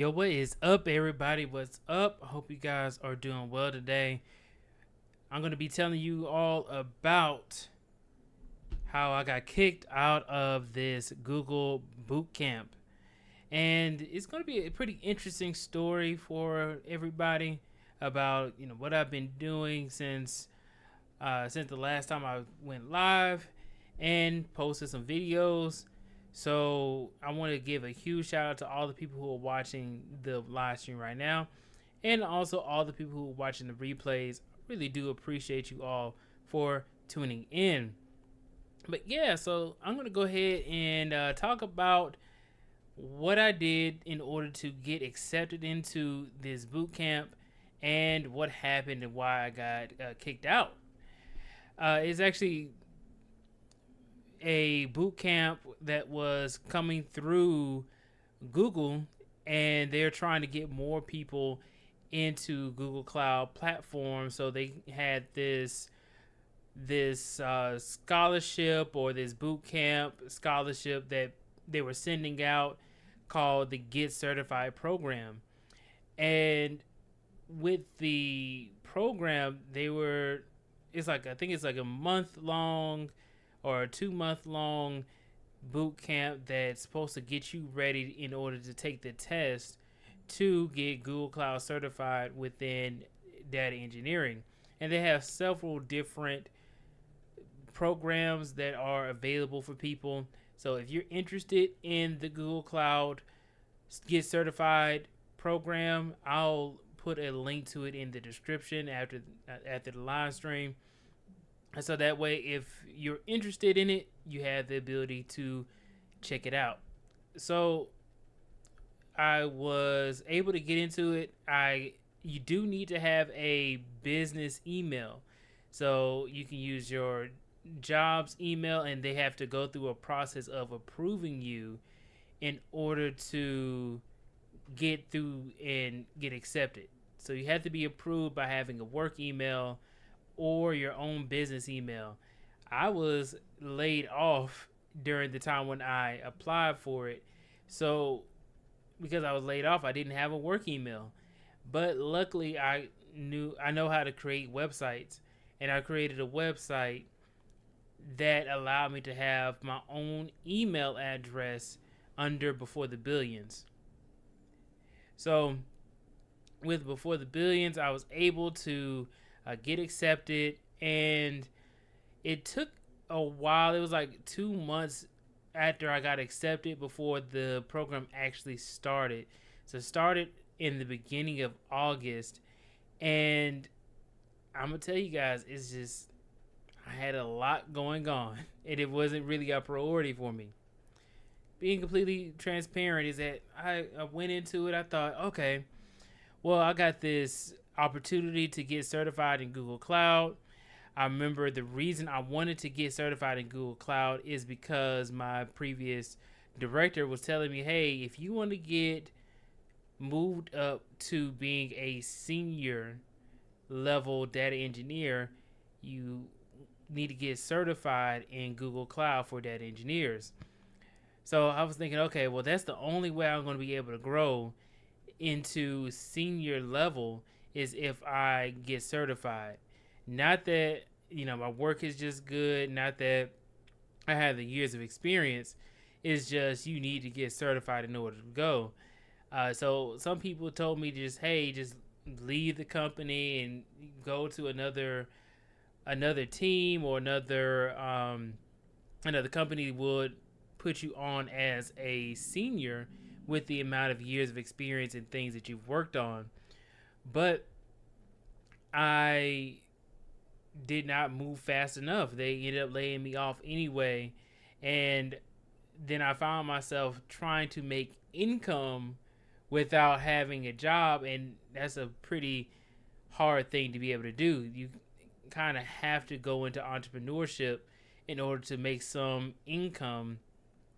Yo, what is up, everybody? What's up? I hope you guys are doing well today. I'm going to be telling you all about how I got kicked out of this Google Bootcamp. And it's going to be a pretty interesting story for everybody about, what I've been doing since the last time I went live and posted some videos. So I want to give a huge shout out to all the people who are watching the live stream right now, and also all the people who are watching the replays. I really do appreciate you all for tuning in. But yeah, so I'm going to go ahead and talk about what I did in order to get accepted into this boot camp and what happened and why I got kicked out. It's actually a boot camp that was coming through Google, and they're trying to get more people into Google Cloud platform. So they had this scholarship, or this boot camp scholarship, that they were sending out, called the Get Certified program. And with the program, I think it's like a month long or a 2 month long boot camp that's supposed to get you ready in order to take the test to get Google Cloud certified within data engineering. And they have several different programs that are available for people. So if you're interested in the Google Cloud Get Certified program, I'll put a link to it in the description after the live stream. So that way, if you're interested in it, you have the ability to check it out. So I was able to get into it. You do need to have a business email. So you can use your job's email, and they have to go through a process of approving you in order to get through and get accepted. So you have to be approved by having a work email or your own business email. I was laid off during the time when I applied for it. So because I was laid off, I didn't have a work email. But luckily I know how to create websites, and I created a website that allowed me to have my own email address under BeforeTheBillions. So with BeforeTheBillions, I was able to get accepted, and it took a while. It was like 2 months after I got accepted before the program actually started. So it started in the beginning of August, and I'm gonna tell you guys, it's just, I had a lot going on, and it wasn't really a priority for me. Being completely transparent is that I went into it. I thought, okay, well, I got this opportunity to get certified in Google Cloud. I remember the reason I wanted to get certified in Google Cloud is because my previous director was telling me, hey, if you want to get moved up to being a senior level data engineer, you need to get certified in Google Cloud for data engineers. So I was thinking, okay, well, that's the only way I'm going to be able to grow into senior level is if I get certified. Not that, my work is just good, not that I have the years of experience. It's just you need to get certified in order to go. So some people told me just leave the company and go to another team, or another company would put you on as a senior with the amount of years of experience and things that you've worked on. But I did not move fast enough. They ended up laying me off anyway. And then I found myself trying to make income without having a job. And that's a pretty hard thing to be able to do. You kind of have to go into entrepreneurship in order to make some income,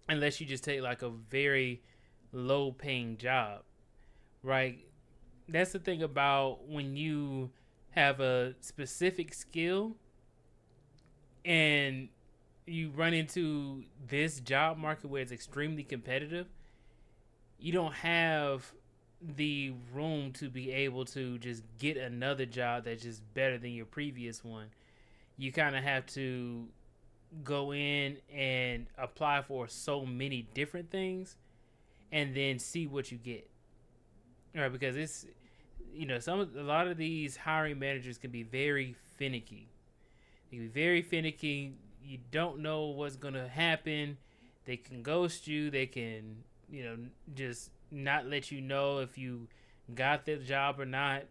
unless you just take like a very low paying job, right? That's the thing about when you have a specific skill and you run into this job market where it's extremely competitive. You don't have the room to be able to just get another job that's just better than your previous one. You kind of have to go in and apply for so many different things and then see what you get. All right, because it's, a lot of these hiring managers can be very finicky. They can be very finicky. You don't know what's going to happen. They can ghost you. They can, just not let you know if you got the job or not.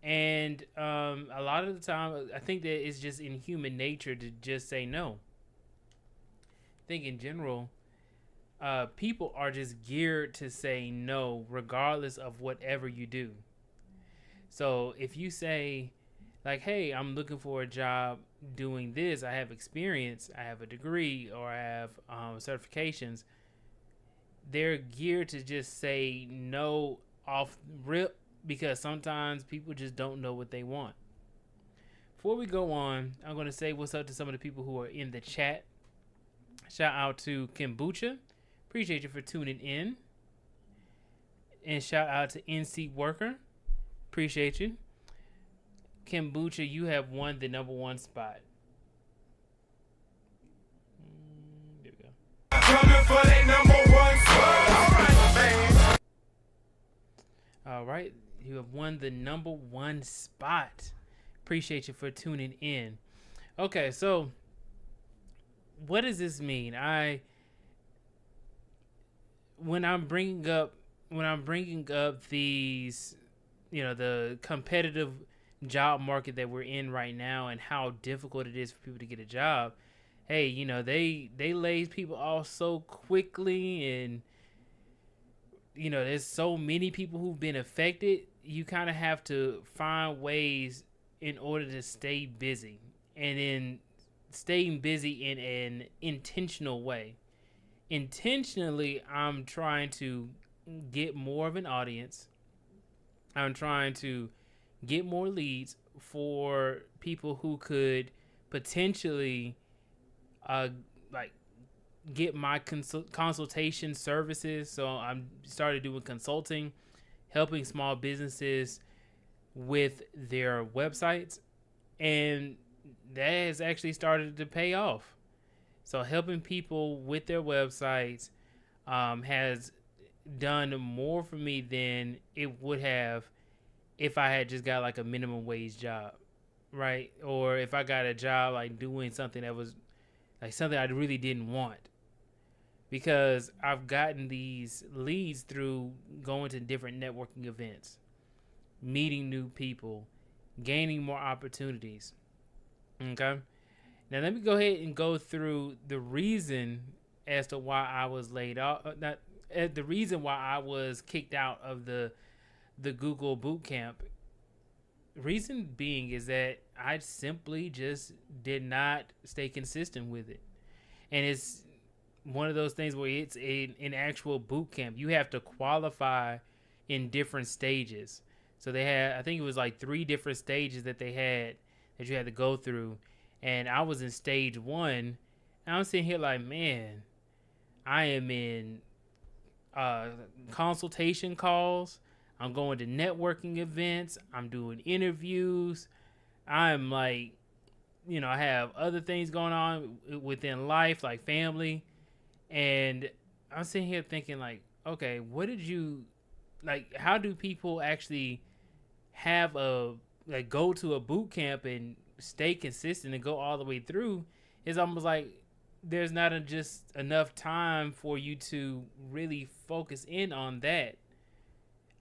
And a lot of the time, I think that it's just in human nature to just say no. I think in general, people are just geared to say no regardless of whatever you do. So if you say, like, hey, I'm looking for a job doing this, I have experience, I have a degree, or I have certifications, they're geared to just say no off rip, because sometimes people just don't know what they want. Before we go on, I'm going to say what's up to some of the people who are in the chat. Shout out to Kombucha. Appreciate you for tuning in. And shout out to NC Worker. Appreciate you. Kombucha, you have won the #1 spot. There we go. Coming for that #1 spot. All right. You have won the #1 spot. Appreciate you for tuning in. Okay, so what does this mean? When I'm bringing up these, the competitive job market that we're in right now and how difficult it is for people to get a job. Hey, they lay people off so quickly, and there's so many people who've been affected. You kind of have to find ways in order to stay busy, and in staying busy in an intentional way. Intentionally, I'm trying to get more of an audience. I'm trying to get more leads for people who could potentially get my consultation services. So I'm started doing consulting, helping small businesses with their websites, and that has actually started to pay off. So helping people with their websites has done more for me than it would have if I had just got like a minimum wage job, right? Or if I got a job like doing something that was like something I really didn't want. Because I've gotten these leads through going to different networking events, meeting new people, gaining more opportunities. Okay? Now let me go ahead and go through the reason as to why I was laid off. The reason why I was kicked out of the Google Bootcamp. Reason being is that I simply just did not stay consistent with it. And it's one of those things where it's an actual boot camp. You have to qualify in different stages. So they had, I think it was like 3 different stages that they had that you had to go through. And I was in stage 1. And I'm sitting here like, man, I am in consultation calls. I'm going to networking events. I'm doing interviews. I'm like, I have other things going on within life, like family. And I'm sitting here thinking like, okay, what did you, like, how do people actually have go to a boot camp and stay consistent and go all the way through? It's almost like there's not just enough time for you to really focus in on that.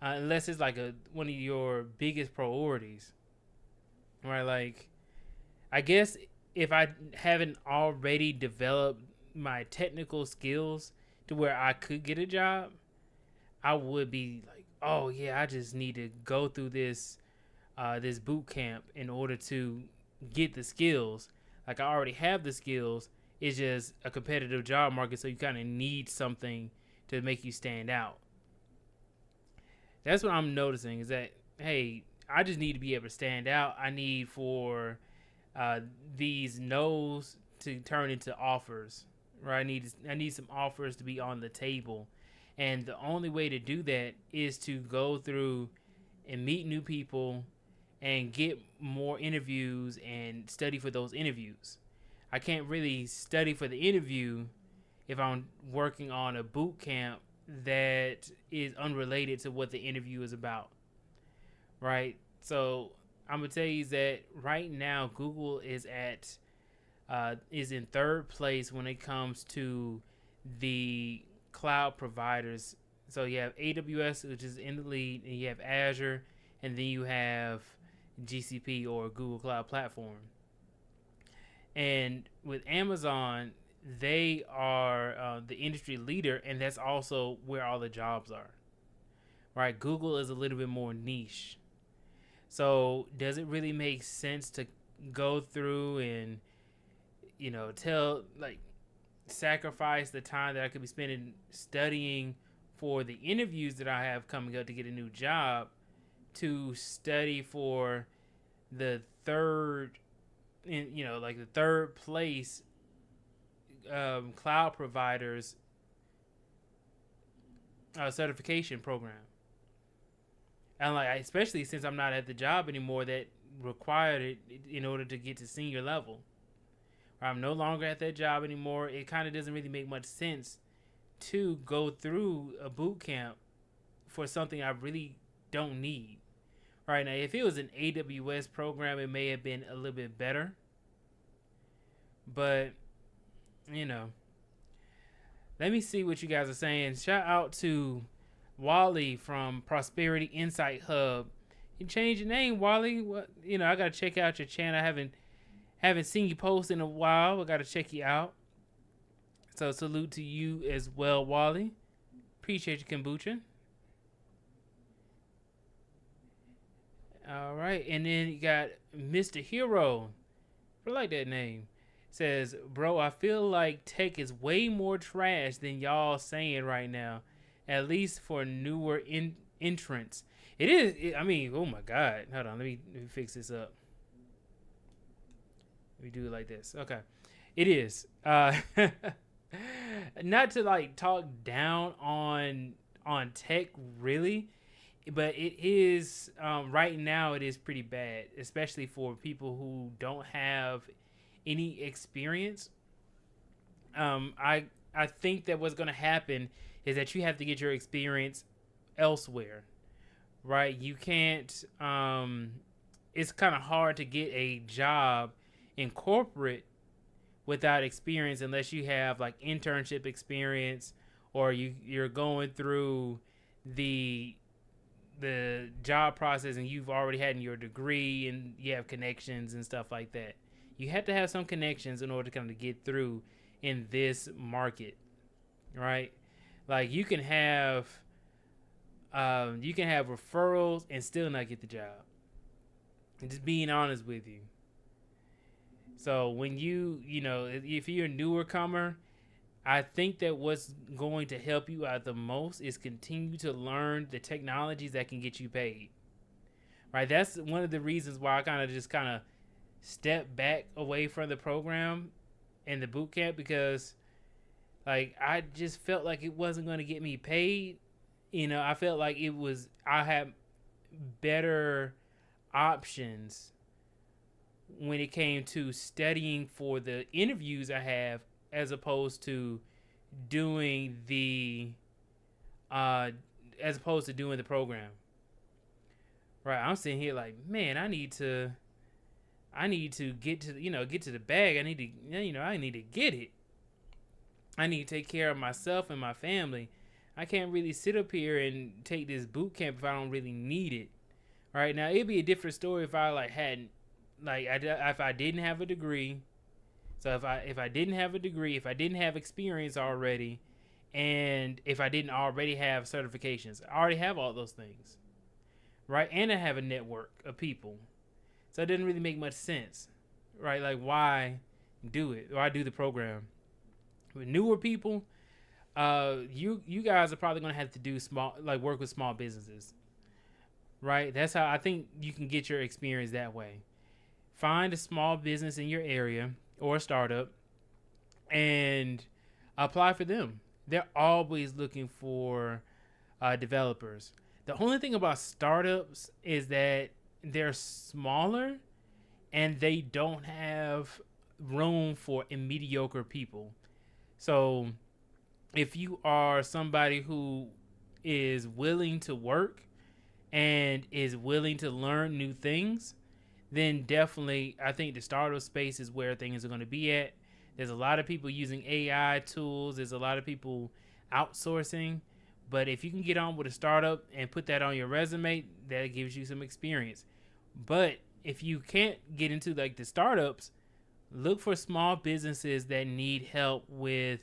Unless it's like one of your biggest priorities, right? Like, I guess if I haven't already developed my technical skills to where I could get a job, I would be like, oh yeah, I just need to go through this boot camp in order to get the skills. Like, I already have the skills. It's just a competitive job market, so you kind of need something to make you stand out. That's what I'm noticing is that, hey, I just need to be able to stand out. I need for these no's to turn into offers, right? I need some offers to be on the table. And the only way to do that is to go through and meet new people and get more interviews and study for those interviews. I can't really study for the interview if I'm working on a boot camp that is unrelated to what the interview is about, right? So I'm gonna tell you that right now Google is in third place when it comes to the cloud providers. So you have AWS, which is in the lead, and you have Azure, and then you have GCP or Google Cloud Platform. And with Amazon, they are the industry leader, and that's also where all the jobs are. Right? Google is a little bit more niche. So does it really make sense to go through and, sacrifice the time that I could be spending studying for the interviews that I have coming up to get a new job to study for the third place cloud providers certification program? And especially since I'm not at the job anymore that required it in order to get to senior level. I'm no longer at that job anymore. It kind of doesn't really make much sense to go through a boot camp for something I really don't need. Right now, if it was an AWS program, it may have been a little bit better. But, let me see what you guys are saying. Shout out to Wally from Prosperity Insight Hub. You changed your name, Wally. What? I gotta check out your channel. I haven't seen you post in a while. I gotta check you out. So salute to you as well, Wally. Appreciate you, kombucha. All right, and then you got Mr. Hero. I like that name. Says, bro, I feel like tech is way more trash than y'all saying right now. At least for newer entrants. It is. Oh my God. Hold on. Let me fix this up. Let me do it like this. Okay. It is. Not to talk down on tech really, but it is right now. It is pretty bad, especially for people who don't have any experience. I think that what's going to happen is that you have to get your experience elsewhere, right? You can't, it's kind of hard to get a job in corporate without experience unless you have internship experience or you're going through the job process and you've already had your degree and you have connections and stuff like that. You have to have some connections in order to kind of get through in this market, right? You can have referrals and still not get the job. And just being honest with you. So when if you're a newer comer, I think that what's going to help you out the most is continue to learn the technologies that can get you paid. Right? That's one of the reasons why I kind of step back away from the program and the boot camp, because I just felt like it wasn't going to get me paid. I felt like I had better options when it came to studying for the interviews I have as opposed to doing the program. Right. I'm sitting here man, I need to get to the bag. I need to get it. I need to take care of myself and my family. I can't really sit up here and take this boot camp if I don't really need it. Right now, it'd be a different story if I hadn't if I didn't have a degree. So if I didn't have a degree, if I didn't have experience already, and if I didn't already have certifications, I already have all those things, right? And I have a network of people. So it didn't really make much sense, right? Why do it? Why do the program? With newer people, you guys are probably gonna have to do work with small businesses, right? That's how I think you can get your experience that way. Find a small business in your area or a startup and apply for them. They're always looking for developers. The only thing about startups is that they're smaller and they don't have room for mediocre people. So if you are somebody who is willing to work and is willing to learn new things, then definitely I think the startup space is where things are going to be at. There's a lot of people using AI tools. There's a lot of people outsourcing. But if you can get on with a startup and put that on your resume, that gives you some experience. But if you can't get into like the startups, look for small businesses that need help with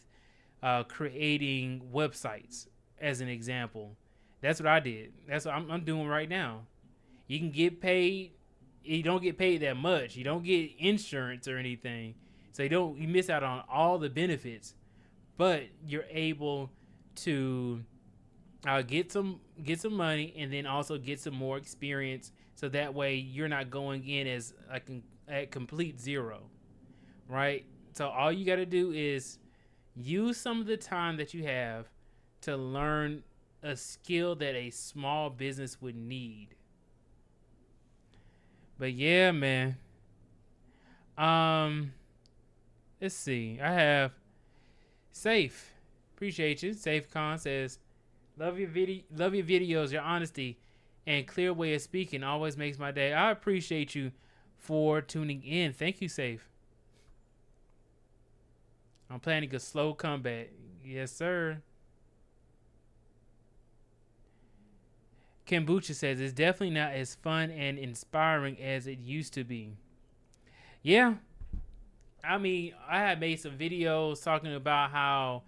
creating websites, as an example. That's what I did. That's what I'm doing right now. You can get paid. You don't get paid that much. You don't get insurance or anything, so you miss out on all the benefits. But you're able to get some money and then also get some more experience. So that way you're not going in as at complete zero, right? So all you got to do is use some of the time that you have to learn a skill that a small business would need. But yeah, man. Let's see. I have Safe. Appreciate you. Safe Con says, love your videos, your honesty, and clear way of speaking always makes my day. I appreciate you for tuning in. Thank you, Safe. I'm planning a slow comeback. Yes, sir. Kombucha says it's definitely not as fun and inspiring as it used to be. Yeah. I mean, I had made some videos talking about how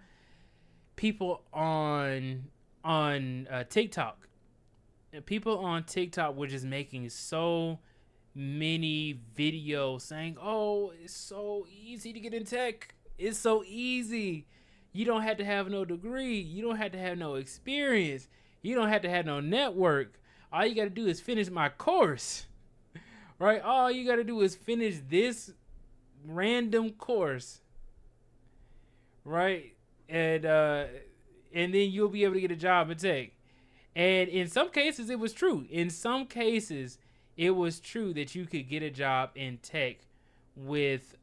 people on TikTok, were just making so many videos saying, "Oh, it's so easy to get in tech. It's so easy. You don't have to have no degree. You don't have to have no experience. You don't have to have no network. All you got to do is finish my course." Right? All you got to do is finish this random course. Right? And then you'll be able to get a job in tech. And in some cases it was true. In some cases it was true that you could get a job in tech with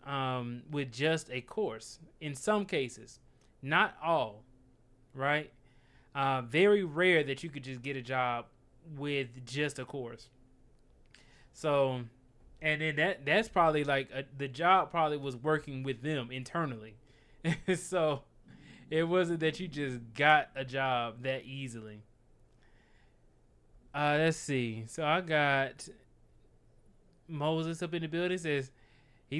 just a course. In some cases. Not all. Right? Very rare that you could just get a job with just a course. So, and then that's probably like the job probably was working with them internally. So it wasn't that you just got a job that easily. Let's see. So I got Moses up in the building. Says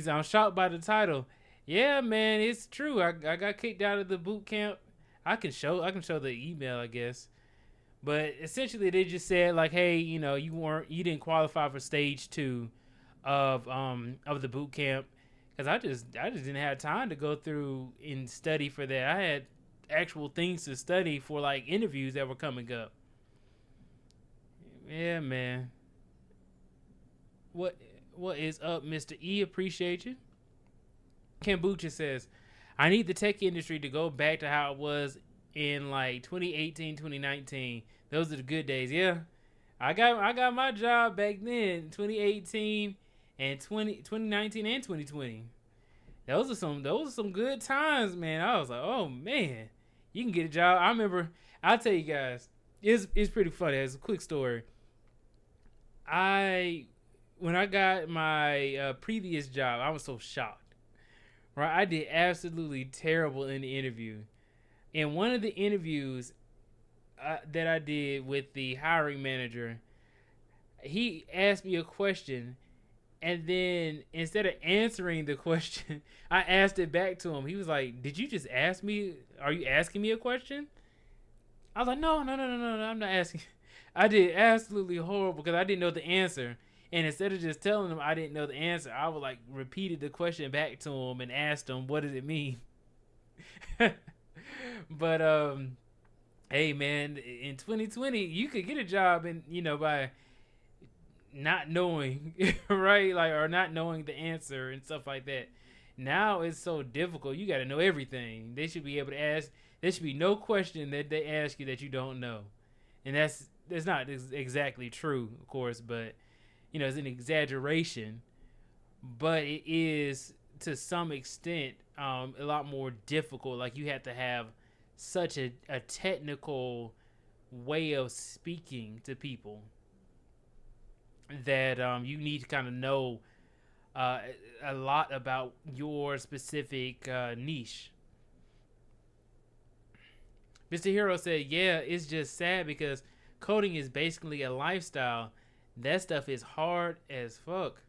I'm shocked by the title. Yeah, man, it's true. I got kicked out of the boot camp. I can show the email, I guess. But essentially they just said like, hey, you didn't qualify for stage 2 of the boot camp, because I just didn't have time to go through and study for that. I had actual things to study for like interviews that were coming up. Yeah, man. What is up, Mr. E? Appreciate you. Kombucha says, I need the tech industry to go back to how it was in like 2018, 2019. Those are the good days. Yeah. I got my job back then, 2018 and 2019 and 2020. Those are some good times, man. I was like, oh man, you can get a job. I remember, I'll tell you guys, it's pretty funny. It's a quick story. When I got my previous job, I was so shocked. Right, I did absolutely terrible in the interview. In one of the interviews that I did with the hiring manager, he asked me a question, and then instead of answering the question, I asked it back to him. He was like, "Did you just ask me? Are you asking me a question?" I was like, "No, I'm not asking." I did absolutely horrible because I didn't know the answer. And instead of just telling him I didn't know the answer, I would like repeated the question back to him and asked him, what does it mean? But hey man, in 2020 you could get a job by not knowing, right? Like, or not knowing the answer and stuff like that. Now it's so difficult. You got to know everything. They should be able to ask. There should be no question that they ask you that you don't know, and that's not exactly true, of course, but it's an exaggeration. But it is to some extent a lot more difficult. Like you have to have such a technical way of speaking to people that you need to kind of know a lot about your specific niche. Mr. Hero said, yeah, it's just sad because coding is basically a lifestyle. That stuff is hard as fuck.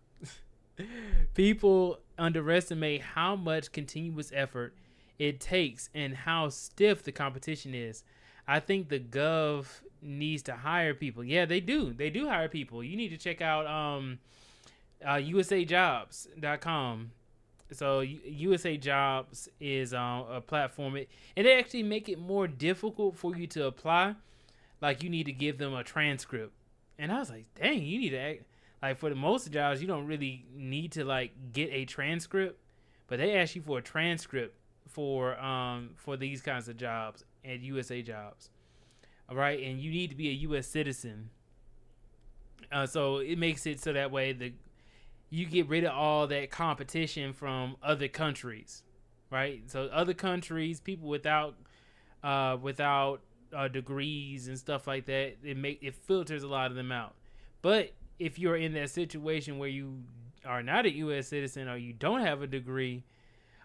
People underestimate how much continuous effort it takes and how stiff the competition is. I think the gov needs to hire people. Yeah, they do. They do hire people. You need to check out usajobs.com. So USA Jobs is a platform, and they actually make it more difficult for you to apply. Like you need to give them a transcript, and I was like, dang, you need to act like for the most jobs you don't really need to like get a transcript, but they ask you for a transcript for these kinds of jobs at USA Jobs. All right, and you need to be a U.S. citizen. So it makes it so that way you get rid of all that competition from other countries, right? So other countries, people without degrees and stuff like that, it filters a lot of them out. But if you're in that situation where you are not a U.S. citizen or you don't have a degree,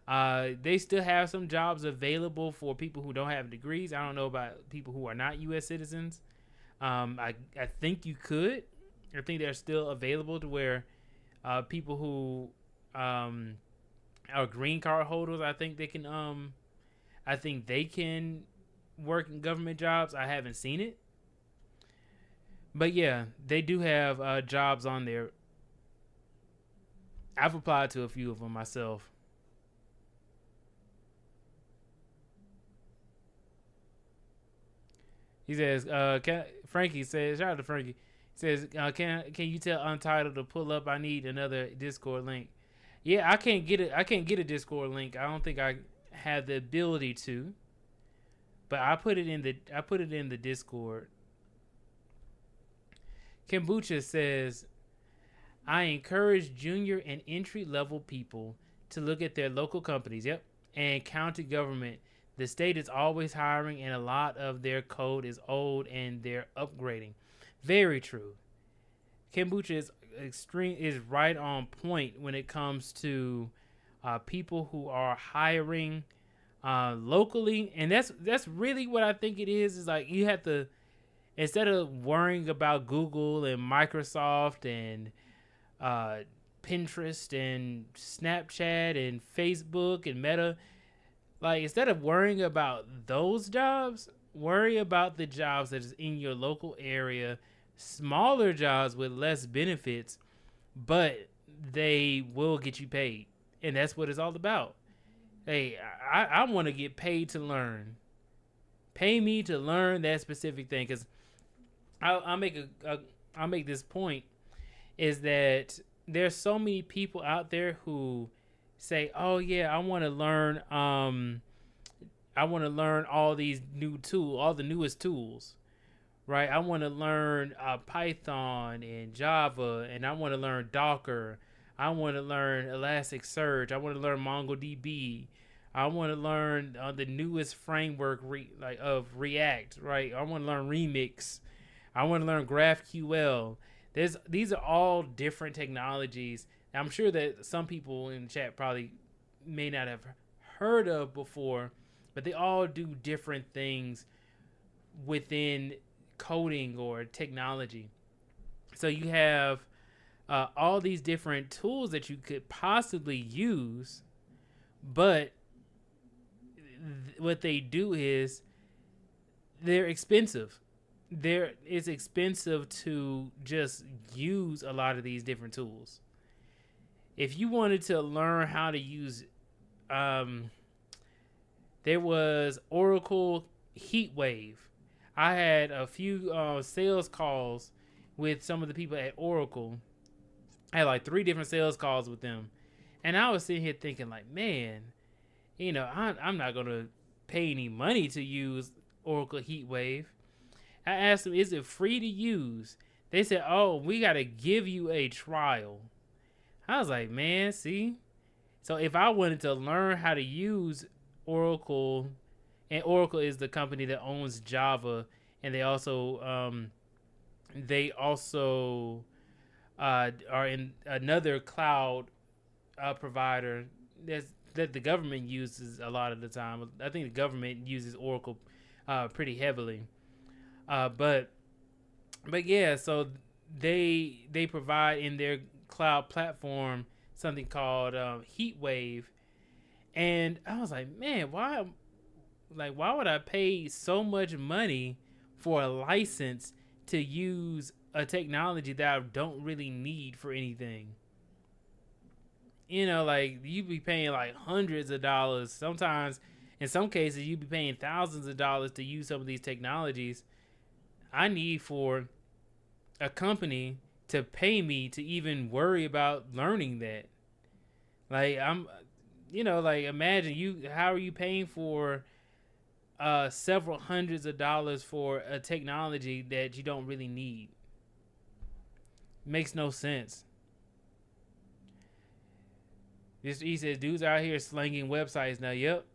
they still have some jobs available for people who don't have degrees. I don't know about people who are not U.S. citizens. I think you could. I think they're still available to where people who are green card holders, I think they can work in government jobs. I haven't seen it. But yeah, they do have jobs on there. I've applied to a few of them myself. He says, Frankie says, shout out to Frankie. Says, can you tell Untitled to pull up? I need another Discord link. Yeah, I can't get it. I can't get a Discord link. I don't think I have the ability to. But I put it in the Discord. Kombucha says, I encourage junior and entry level people to look at their local companies. Yep, and county government. The state is always hiring, and a lot of their code is old, and they're upgrading. Very true. Kombucha is right on point when it comes to people who are hiring locally, and that's really what I think it is. Is like you have to, instead of worrying about Google and Microsoft and Pinterest and Snapchat and Facebook and Meta, like instead of worrying about those jobs, worry about the jobs that is in your local area, smaller jobs with less benefits, but they will get you paid. And that's what it's all about. Hey, I want to get paid to learn. Pay me to learn that specific thing. Because I'll make this point is that there's so many people out there who say, oh yeah, I want to learn all these new tools, all the newest tools, right? I want to learn Python and Java, and I want to learn Docker. I want to learn Elasticsearch. I want to learn MongoDB. I want to learn the newest framework of React, right? I want to learn Remix. I want to learn GraphQL. These are all different technologies. I'm sure that some people in the chat probably may not have heard of before, but they all do different things within coding or technology. So you have all these different tools that you could possibly use, but what they do is they're expensive. It's expensive to just use a lot of these different tools. If you wanted to learn how to use, there was Oracle HeatWave. I had a few sales calls with some of the people at Oracle. I had like 3 different sales calls with them. And I was sitting here thinking like, man, I'm not going to pay any money to use Oracle HeatWave. I asked them, is it free to use? They said, oh, we got to give you a trial. I was like, man, see? So if I wanted to learn how to use Oracle, and Oracle is the company that owns Java, and they also are in another cloud provider that the government uses a lot of the time. I think the government uses Oracle pretty heavily. But yeah, so they provide in their cloud platform something called HeatWave, and I was like, man, why would I pay so much money for a license to use a technology that I don't really need for anything? You know, like you be paying like hundreds of dollars. Sometimes, in some cases, you be paying thousands of dollars to use some of these technologies. I need for a company to pay me to even worry about learning that. Like imagine how are you paying for several hundreds of dollars for a technology that you don't really need? Makes no sense. He says, dudes out here slanging websites now. Yep.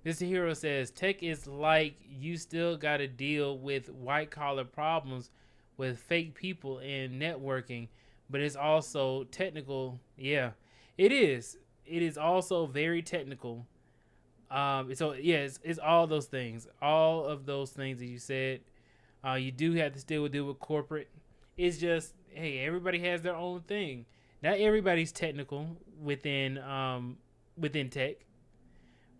Mr. Hero says, tech is like you still got to deal with white collar problems with fake people and networking, but it's also technical. Yeah, it is. It is also very technical. So yeah, it's all those things. All of those things that you said. You do have to still deal with corporate. It's just, hey, everybody has their own thing. Not everybody's technical within tech,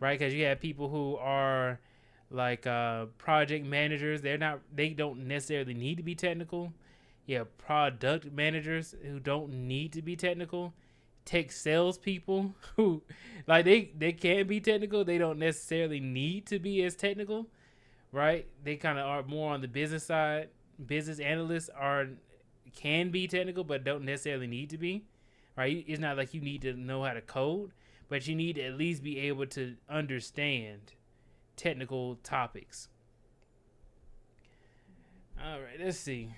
right? Because you have people who are like project managers. They don't necessarily need to be technical. You have product managers who don't need to be technical. Tech salespeople who like they can be technical. They don't necessarily need to be as technical, right? They kind of are more on the business side. Business analysts can be technical, but don't necessarily need to be, right? It's not like you need to know how to code, but you need to at least be able to understand technical topics. All right, let's see.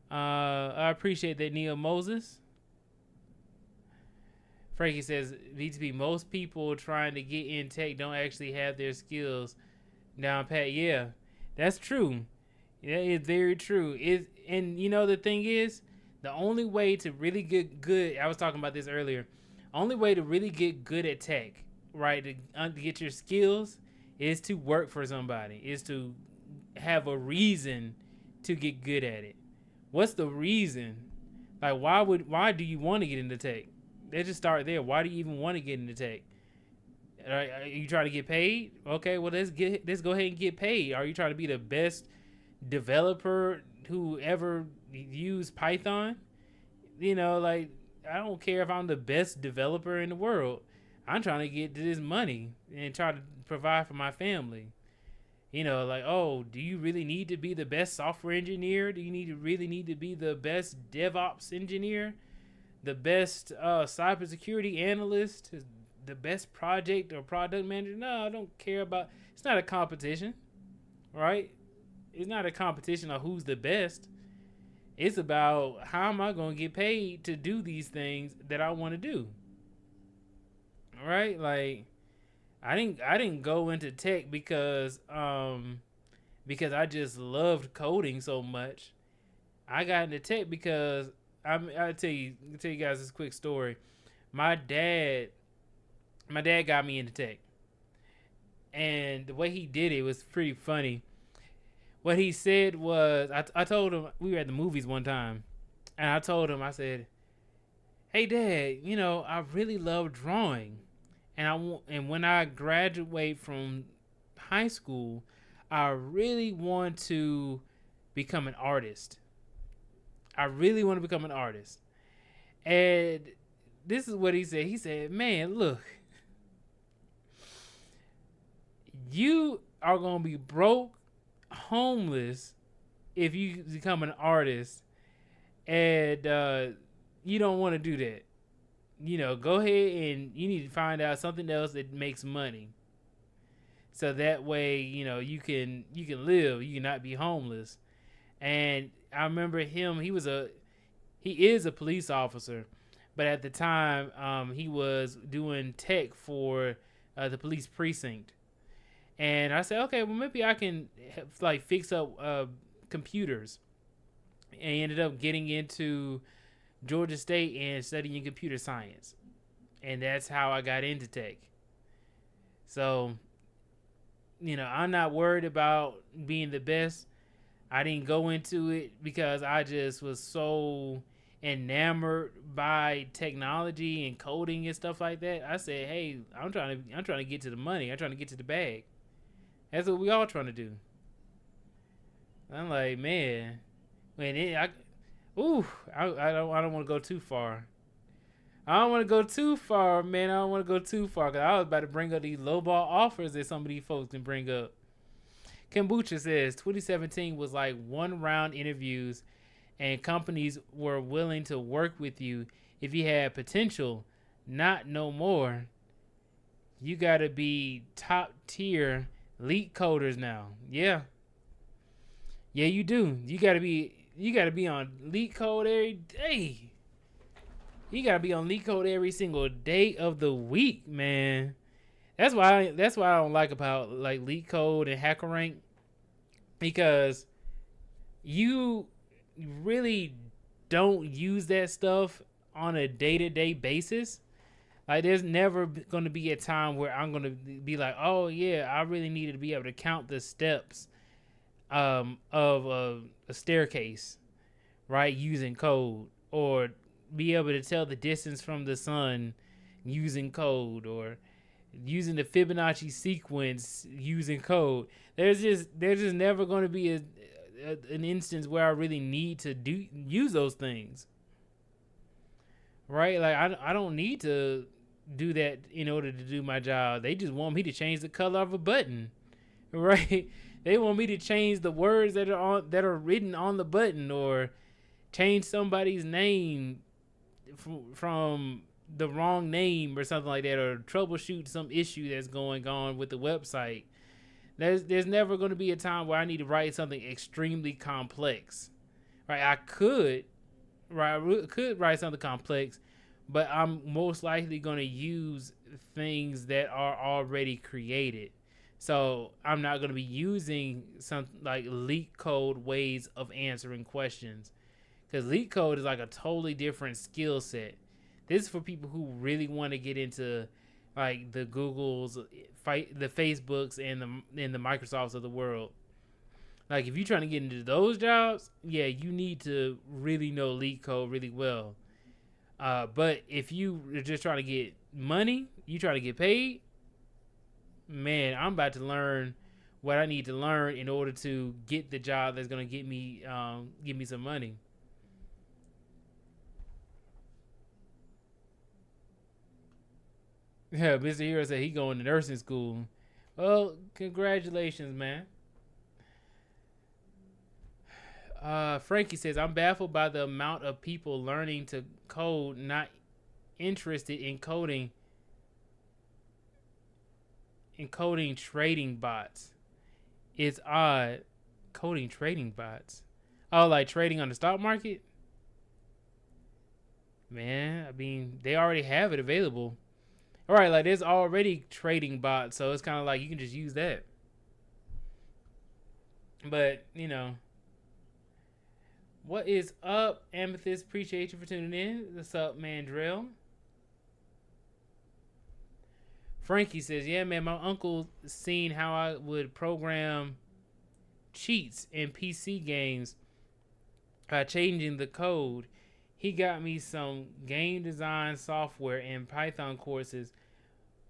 I appreciate that, Neil Moses. Frankie says, BTP, most people trying to get in tech don't actually have their skills down pat. Yeah, that's true. Yeah, it's very true. And you know the thing is, the only way to really get good, I was talking about this earlier, only way to really get good at tech, right, to get your skills is to work for somebody, is to have a reason to get good at it. What's the reason? Like, why do you want to get into tech? Let's just start there. Why do you even want to get into tech? Are you trying to get paid? Okay, well let's go ahead and get paid. Are you trying to be the best developer who ever used Python? You know, like, I don't care if I'm the best developer in the world. I'm trying to get to this money and try to provide for my family. You know, like, oh, do you really need to be the best software engineer? Do you really need to be the best DevOps engineer? The best cybersecurity analyst? The best project or product manager? No, I don't care about. It's not a competition, right? It's not a competition of who's the best. It's about how am I going to get paid to do these things that I want to do. Right? Like, I didn't go into tech because I just loved coding so much. I got into tech because I'll tell you guys this quick story. My dad got me into tech, and the way he did it was pretty funny. What he said was, I told him, we were at the movies one time, and I told him, I said, hey Dad, you know, I really love drawing. And when I graduate from high school, I really want to become an artist. I really want to become an artist. And this is what he said. He said, man, look, you are going to be broke, homeless, if you become an artist, and you don't want to do that. go ahead and you need to find out something else that makes money. So that way, you can live, you can not be homeless. And I remember him, he is a police officer, but at the time, he was doing tech for the police precinct. And I said, okay, well maybe I can fix up computers. And he ended up getting into Georgia State and studying computer science. And that's how I got into tech. So, I'm not worried about being the best. I didn't go into it because I just was so enamored by technology and coding and stuff like that. I said, hey, I'm trying to get to the money. I'm trying to get to the bag. That's what we all trying to do. I'm like, man, I don't want to go too far. I don't want to go too far, man. I don't want to go too far because I was about to bring up these lowball offers that some of these folks can bring up. Kombucha says 2017 was like 1-round interviews and companies were willing to work with you if you had potential, not no more. You got to be top tier leak coders now. Yeah, you do. You got to be on leak code every day. You gotta be on leak code every single day of the week, man. That's why I don't like about leak code and hacker rank, because you really don't use that stuff on a day-to-day basis. There's never going to be a time where I'm going to be like, oh yeah, I really needed to be able to count the steps of a staircase, right, using code, or be able to tell the distance from the sun using code, or using the Fibonacci sequence using code. There's just never going to be an instance where I really need to use those things, right? I don't need to do that in order to do my job. They just want me to change the color of a button, right? They want me to change the words that are written on the button, or change somebody's name from the wrong name or something like that, or troubleshoot some issue that's going on with the website. There's never going to be a time where I need to write something extremely complex, right? I could write something complex, but I'm most likely going to use things that are already created. So I'm not going to be using some leak code ways of answering questions. Because leak code is a totally different skill set. This is for people who really want to get into the Googles, the Facebooks, and the Microsofts of the world. If you're trying to get into those jobs, yeah, you need to really know leak code really well. But if you are just trying to get money, you trying to get paid, man, I'm about to learn what I need to learn in order to get the job that's going to give me some money. Yeah, Mr. Hero said he going to nursing school. Well, congratulations, man. Frankie says, I'm baffled by the amount of people learning to code, not interested in coding trading bots. It's odd. Coding trading bots. Oh, like trading on the stock market? Man, I mean, they already have it available. All right, there's already trading bots, so it's kind of you can just use that. But, what is up, Amethyst? Appreciate you for tuning in. What's up, Mandrell? Frankie says, yeah, man, my uncle seen how I would program cheats in PC games by changing the code. He got me some game design software and Python courses,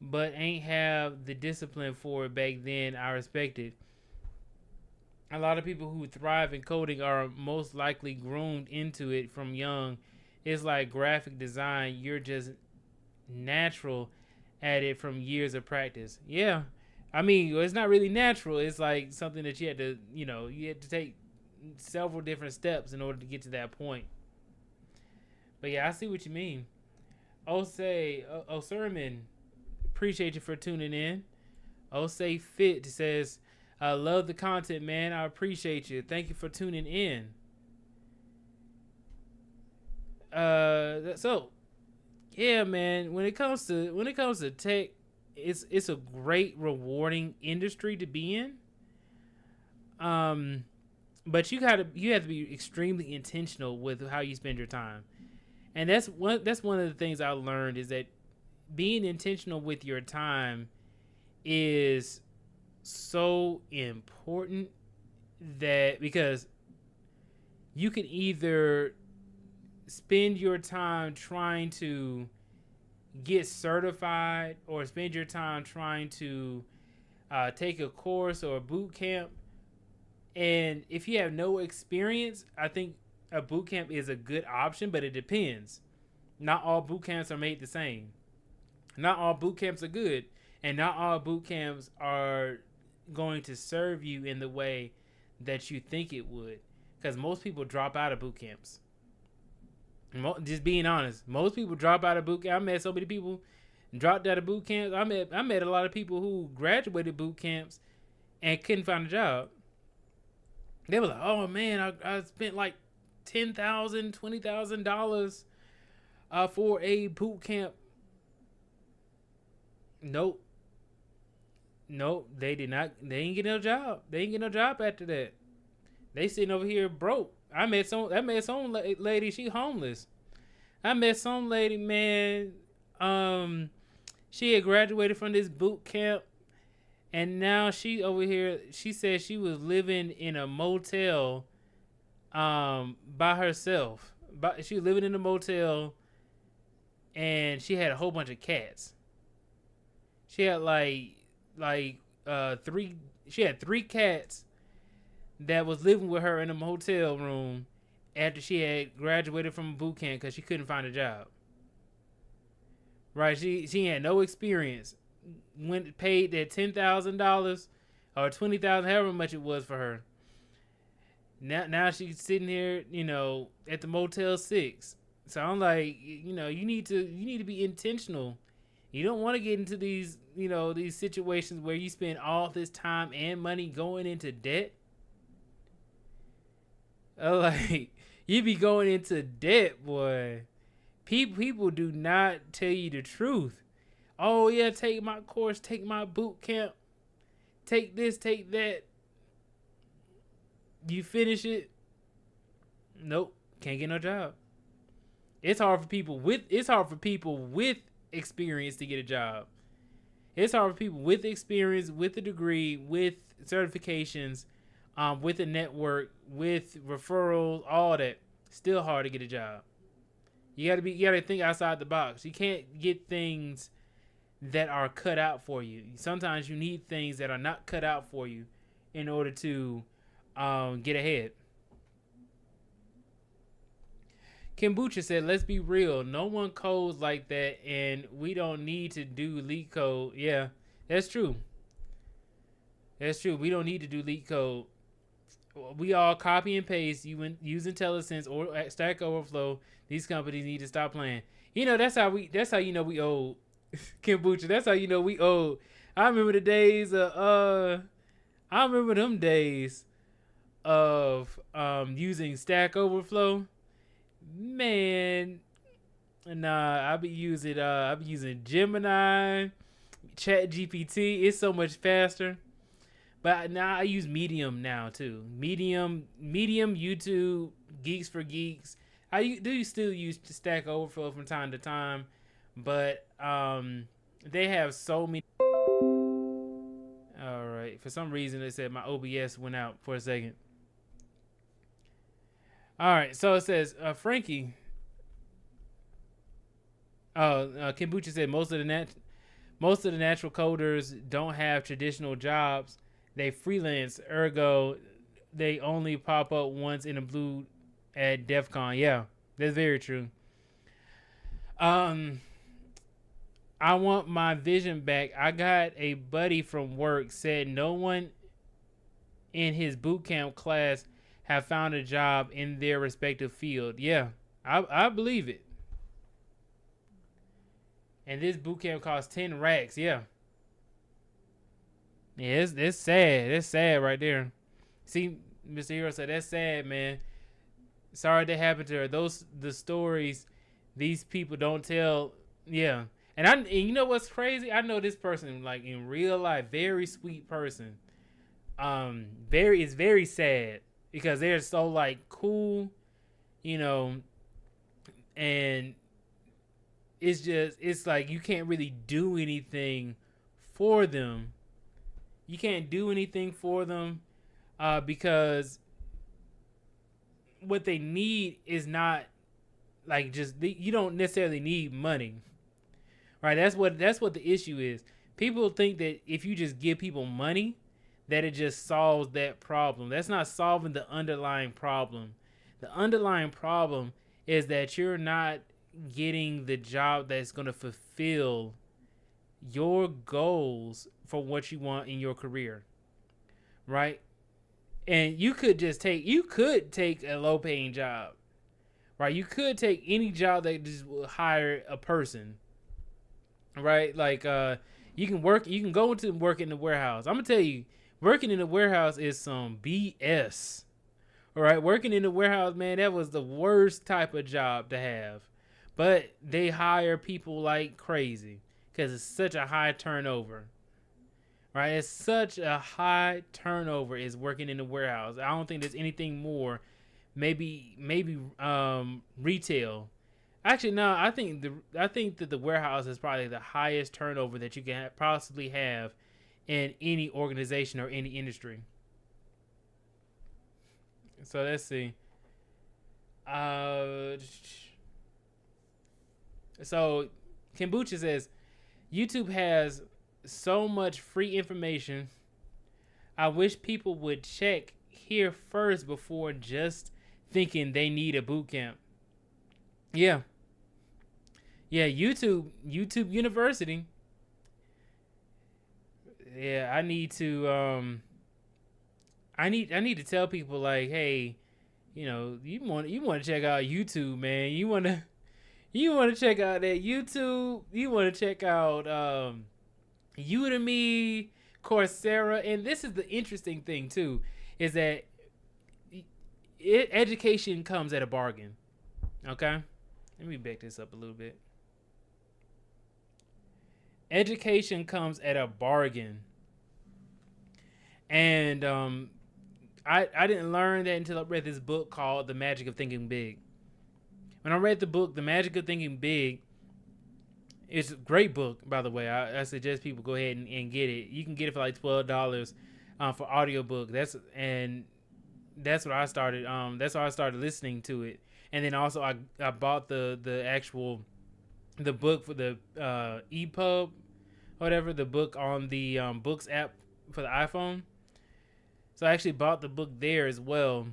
but ain't have the discipline for it back then. I respect it. A lot of people who thrive in coding are most likely groomed into it from young. It's like graphic design. You're just natural at it from years of practice. Yeah. I mean, it's not really natural. It's something that you had to take several different steps in order to get to that point. But yeah, I see what you mean. Sermon, appreciate you for tuning in. Osei Fit says, I love the content, man. I appreciate you. Thank you for tuning in. So yeah, man. When it comes to tech, it's a great, rewarding industry to be in. But you have to be extremely intentional with how you spend your time, and that's one of the things I learned is that being intentional with your time is so important, that because you can either spend your time trying to get certified or spend your time trying to take a course or a boot camp. And if you have no experience, I think a boot camp is a good option, but it depends. Not all boot camps are made the same. Not all boot camps are good, and not all boot camps are going to serve you in the way that you think it would. Because most people drop out of boot camps. Just being honest, most people drop out of boot camp. I met so many people dropped out of boot camps. I met a lot of people who graduated boot camps and couldn't find a job. They were like, "Oh man, I spent like $10,000, $20,000 for a boot camp." Nope, they did not. They didn't get no job. They didn't get no job after that. They sitting over here broke. I met some lady. She homeless. I met some lady, man. She had graduated from this boot camp. And now she over here, she said she was living in a motel by herself. She was living in a motel, and she had a whole bunch of cats. She had three cats that was living with her in a motel room after she had graduated from boot camp because she couldn't find a job. Right? She had no experience. Went paid that $10,000 or $20,000, however much it was for her. Now she's sitting here, at the Motel 6. So I'm like, you need to be intentional. You don't want to get into these situations where you spend all this time and money going into debt. Like, you be going into debt, boy. People do not tell you the truth. Oh yeah, take my course, take my boot camp, take this, take that. You finish it. Nope, can't get no job. It's hard for people with experience to get a job. It's hard for people with experience, with a degree, with certifications, with a network, with referrals, all that. Still hard to get a job. You gotta think outside the box. You can't get things that are cut out for you. Sometimes you need things that are not cut out for you in order to get ahead. Kombucha said, let's be real. No one codes like that, and we don't need to do leak code. Yeah, that's true. That's true. We don't need to do leak code. We all copy and paste use IntelliSense or Stack Overflow. These companies need to stop playing. That's how you know we old. Kombucha, that's how you know we old. I remember the days of using Stack Overflow. Man, nah, I be using Gemini, Chat GPT. It's so much faster. But now I use Medium now too. Medium, YouTube, Geeks for Geeks. I do still use Stack Overflow from time to time, but they have so many. All right, for some reason they said my OBS went out for a second. All right, so it says Frankie. Kombucha said most of the natural coders don't have traditional jobs. They freelance, ergo they only pop up once in a blue at DEF CON. Yeah, that's very true. I want my vision back. I got a buddy from work said no one in his bootcamp class have found a job in their respective field. Yeah, I believe it. And this boot camp costs 10 racks. Yeah. Yeah, it's sad. It's sad right there. See, Mr. Hero said, that's sad, man. Sorry that happened to her. Those the stories these people don't tell. Yeah. And you know what's crazy? I know this person like in real life, very sweet person. It's very sad because they're so like cool, you know, and it's like you can't really do anything for them. You can't do anything for them because what they need is not like you don't necessarily need money, right? That's what the issue is. People think that if you just give people money, that it just solves that problem. That's not solving the underlying problem. The underlying problem is that you're not getting the job that's going to fulfill your goals for what you want in your career, right? And you could take a low paying job, right? You could take any job that just will hire a person, right? Like you can go into work in the warehouse. I'm gonna tell you, working in the warehouse is some BS. All right, working in the warehouse, man, that was the worst type of job to have. But they hire people like crazy because it's such a high turnover. Right, it's such a high turnover is working in the warehouse. I don't think there's anything more. Maybe retail. Actually, no. I think that the warehouse is probably the highest turnover that you can possibly have in any organization or any industry. So let's see. So Kombucha says YouTube has so much free information. I wish people would check here first before just thinking they need a boot camp. Yeah. YouTube University. Yeah, I need to tell people like, hey, you want to check out YouTube, man. You want to check out that YouTube. You want to check out Udemy, Coursera, and this is the interesting thing too, is that education comes at a bargain. Okay, let me back this up a little bit. Education comes at a bargain, and I didn't learn that until I read this book called The Magic of Thinking Big. When I read the book, The Magic of Thinking Big, it's a great book, by the way. I suggest people go ahead and get it. You can get it for like $12 for audiobook. That's what I started. That's why I started listening to it. And then also I bought the actual book for the EPUB, whatever, the book on the Books app for the iPhone. So I actually bought the book there as well.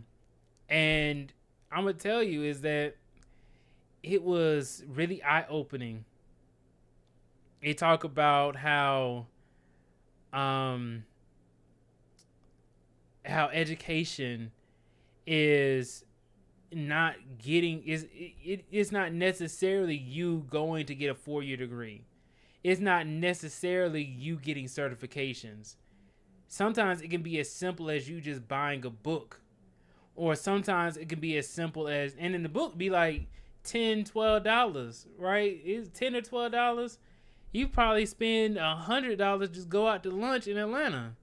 And I'm gonna tell you is that it was really eye-opening. They talk about how education is not getting it's not necessarily you going to get a 4-year degree. It's not necessarily you getting certifications. Sometimes it can be as simple as you just buying a book, or sometimes it can be as simple as, and in the book be like $10-12, right? It's $10 or $12. You probably spend $100 just go out to lunch in Atlanta.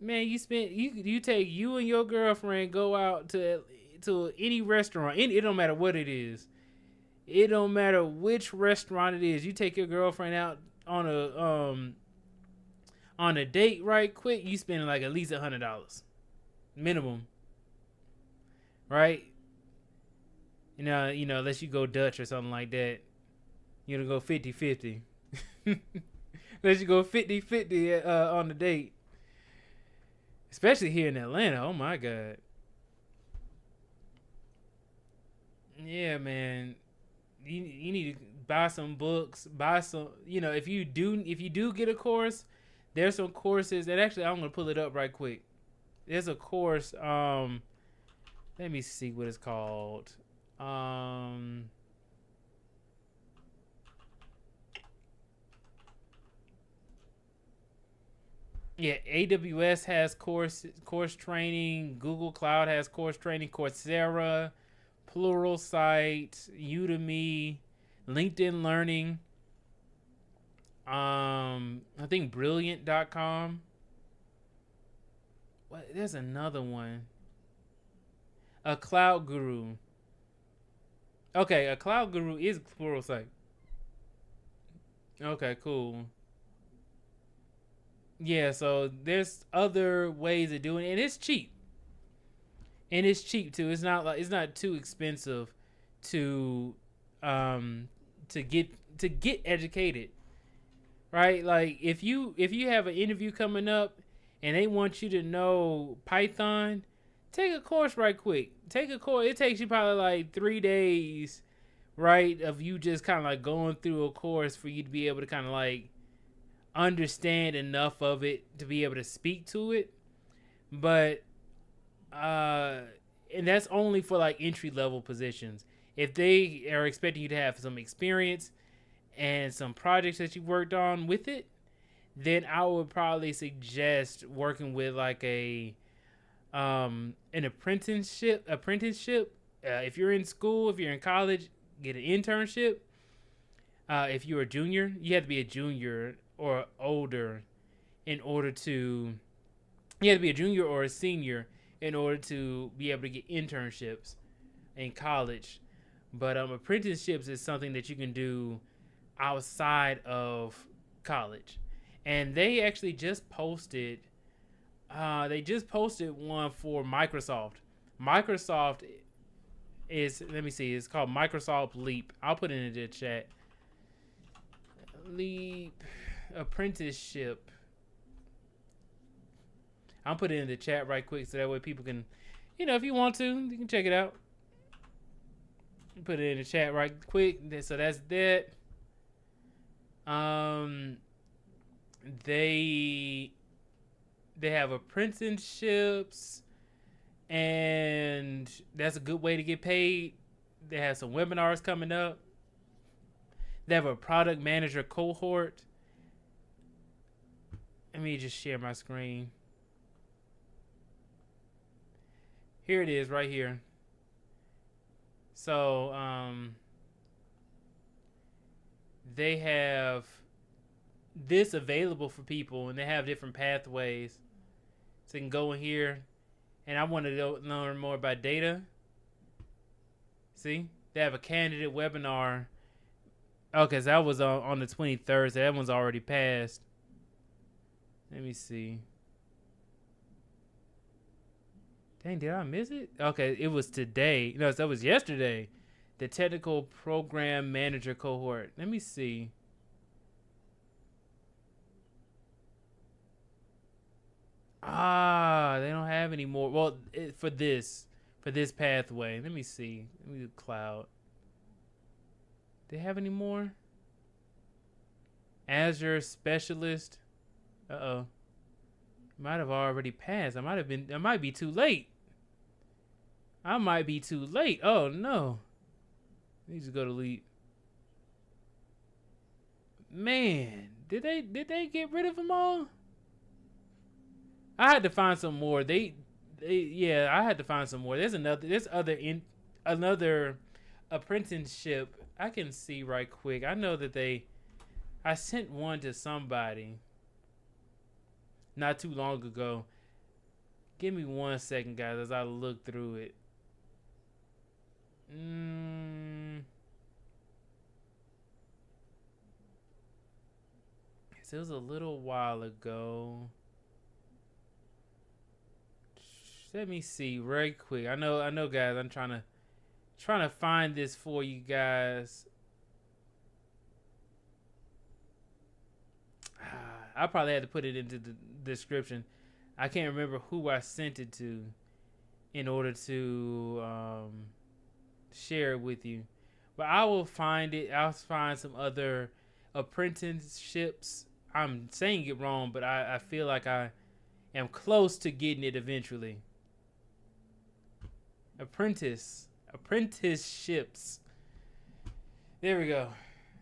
Man, you take you and your girlfriend go out to any restaurant. It don't matter what it is. It don't matter which restaurant it is. You take your girlfriend out on a date right quick. You spend like at least $100 minimum, right? Unless you go Dutch or something like that. You're going to go 50-50. Unless you go 50-50 on the date. Especially here in Atlanta. Oh, my God. Yeah, man. You need to buy some books. Buy some, if you do get a course, there's some courses. And actually, I'm going to pull it up right quick. There's a course. Let me see what it's called. Yeah, AWS has course training. Google Cloud has course training. Coursera, Pluralsight, Udemy, LinkedIn Learning. I think Brilliant.com. What? There's another one. A Cloud Guru. Okay, a Cloud Guru is Pluralsight. Okay, cool. Yeah, so there's other ways of doing it, and it's cheap. And it's cheap too. It's not too expensive to um to get educated, right? Like if you have an interview coming up and they want you to know Python, take a course right quick. Take a course. It takes you probably like 3 days, right, of you just kind of like going through a course for you to be able to kind of like understand enough of it to be able to speak to it. But and that's only for like entry level positions. If they are expecting you to have some experience and some projects that you worked on with it, then I would probably suggest working with like an apprenticeship. If you're in school, if you're in college, get an internship. If you're a junior, you have to be a junior or older in order to. You have to be a junior or a senior in order to be able to get internships in college. But apprenticeships is something that you can do outside of college. And they actually just posted one for Microsoft. Microsoft is, let me see, it's called Microsoft Leap. I'll put it in the chat. Leap apprenticeship. I'll put it in the chat right quick so that way people can, if you want to, you can check it out. Put it in the chat right quick. So that's that. They have apprenticeships, and that's a good way to get paid. They have some webinars coming up. They have a product manager cohort. Let me just share my screen. Here it is right here. So they have this available for people, and they have different pathways. So you can go in here, and I want to learn more about data. See, they have a candidate webinar. Okay, so that was on the 23rd. So that one's already passed. Let me see. Dang, did I miss it? Okay, it was today. No, that was yesterday. The technical program manager cohort. Let me see. They don't have any more. Well, for this pathway. Let me see. Let me do cloud. Do they have any more? Azure specialist. Uh-oh. Might have already passed. I might be too late. Oh no. Let me just go to Leap. Man, did they get rid of them all? I had to find some more. I had to find some more. There's another apprenticeship I can see right quick. I know that I sent one to somebody not too long ago. Give me 1 second, guys, as I look through it. It was a little while ago. Let me see right quick. I know, guys. I'm trying to find this for you guys. I probably had to put it into the description. I can't remember who I sent it to in order to share it with you. But I will find it. I'll find some other apprenticeships. I'm saying it wrong, but I feel like I am close to getting it eventually. Apprenticeships. There we go.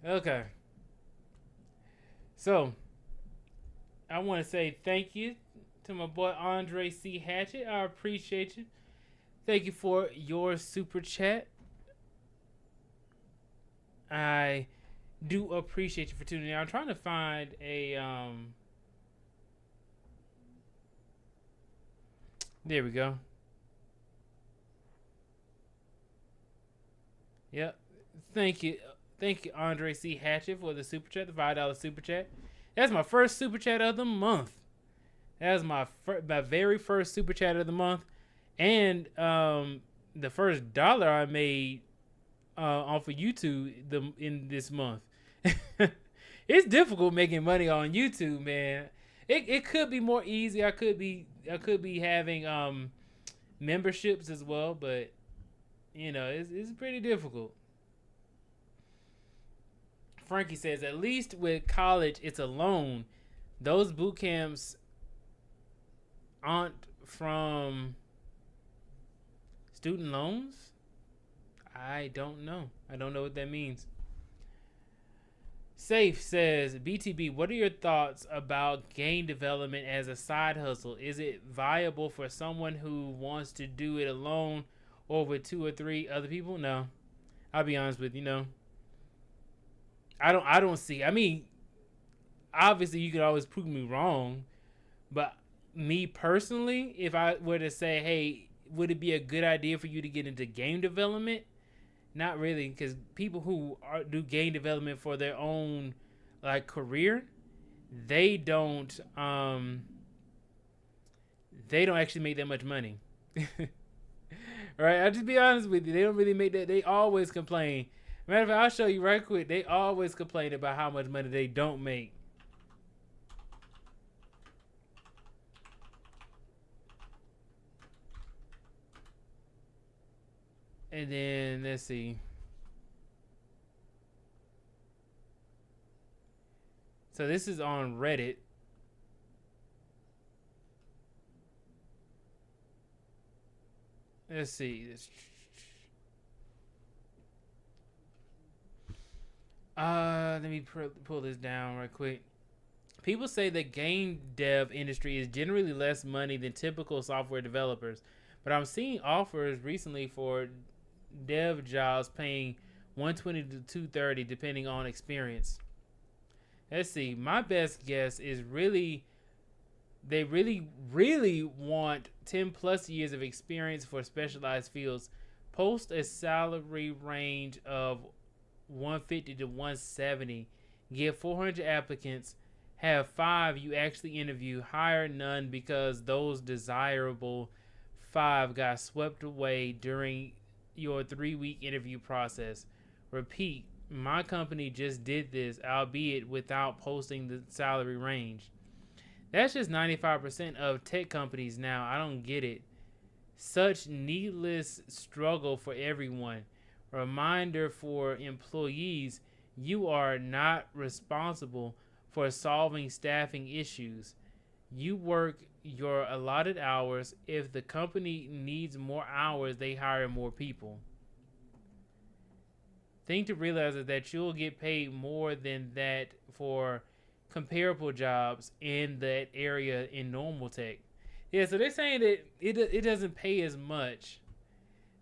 Okay. So, I want to say thank you to my boy Andre C. Hatchett. I appreciate you. Thank you for your super chat. I do appreciate you for tuning in. I'm trying to find a there we go. Yep. Thank you. Thank you, Andre C. Hatchet, for the super chat, the $5 super chat. That's my first super chat of the month. That was my very first super chat of the month. And the first dollar I made off of YouTube in this month. It's difficult making money on YouTube, man. It could be more easy. I could be having memberships as well, but you know, it's pretty difficult. Frankie says, at least with college, it's a loan. Those boot camps aren't from student loans? I don't know. I don't know what that means. Safe says, BTB, what are your thoughts about game development as a side hustle? Is it viable for someone who wants to do it alone or with 2 or 3 other people? No. I'll be honest with you, no. I don't see. I mean, obviously you can always prove me wrong, but me personally, if I were to say, hey, would it be a good idea for you to get into game development? Not really, because people who do game development for their own like career, they don't actually make that much money. Right? I'll just be honest with you. They don't really make that. They always complain. Matter of fact, I'll show you right quick. They always complain about how much money they don't make. And then, let's see. So this is on Reddit. Let's see. Let me pull this down right quick. People say the game dev industry is generally less money than typical software developers, but I'm seeing offers recently for dev jobs paying $120 to $230 depending on experience. Let's see. My best guess is they really want 10 plus years of experience for specialized fields. Post a salary range of 150 to 170. Get 400 applicants. Have 5 you actually interview. Hire none because those desirable 5 got swept away during your 3-week interview process. Repeat, my company just did this, albeit without posting the salary range. That's just 95% of tech companies now. I don't get it. Such needless struggle for everyone. Reminder for employees, you are not responsible for solving staffing issues. You work your allotted hours. If the company needs more hours, they hire more people. Thing to realize is that you'll get paid more than that for comparable jobs in that area in normal tech. Yeah, so they're saying that it doesn't pay as much.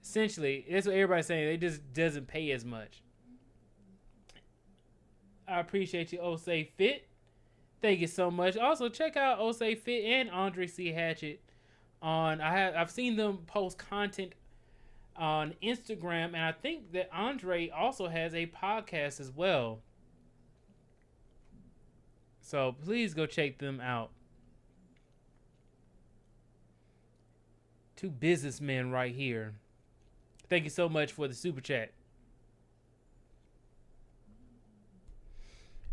Essentially, that's what everybody's saying. It just doesn't pay as much. I appreciate you, Osei Fit. Thank you so much. Also, check out Osei Fit and Andre C. Hatchet on. I've seen them post content on Instagram, and I think that Andre also has a podcast as well. So please go check them out. 2 businessmen right here. Thank you so much for the super chat.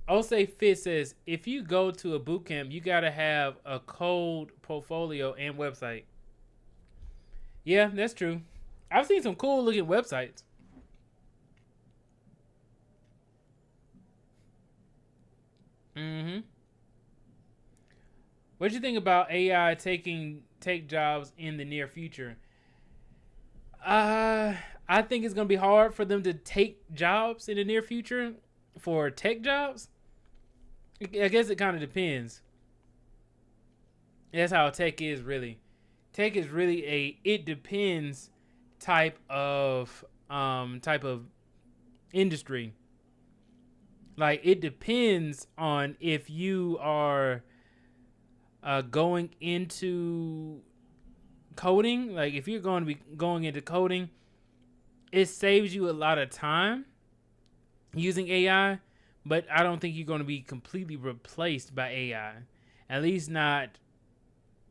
Osei Fit says, if you go to a boot camp, you got to have a code portfolio and website. Yeah, that's true. I've seen some cool looking websites. What do you think about AI take jobs in the near future? I think it's going to be hard for them to take jobs in the near future for tech jobs. I guess it kind of depends. That's how tech is really. Tech is really a it depends type of industry. Like it depends on if you are going into coding. Like if you're going to be going into coding, it saves you a lot of time using AI, but I don't think you're going to be completely replaced by AI. At least not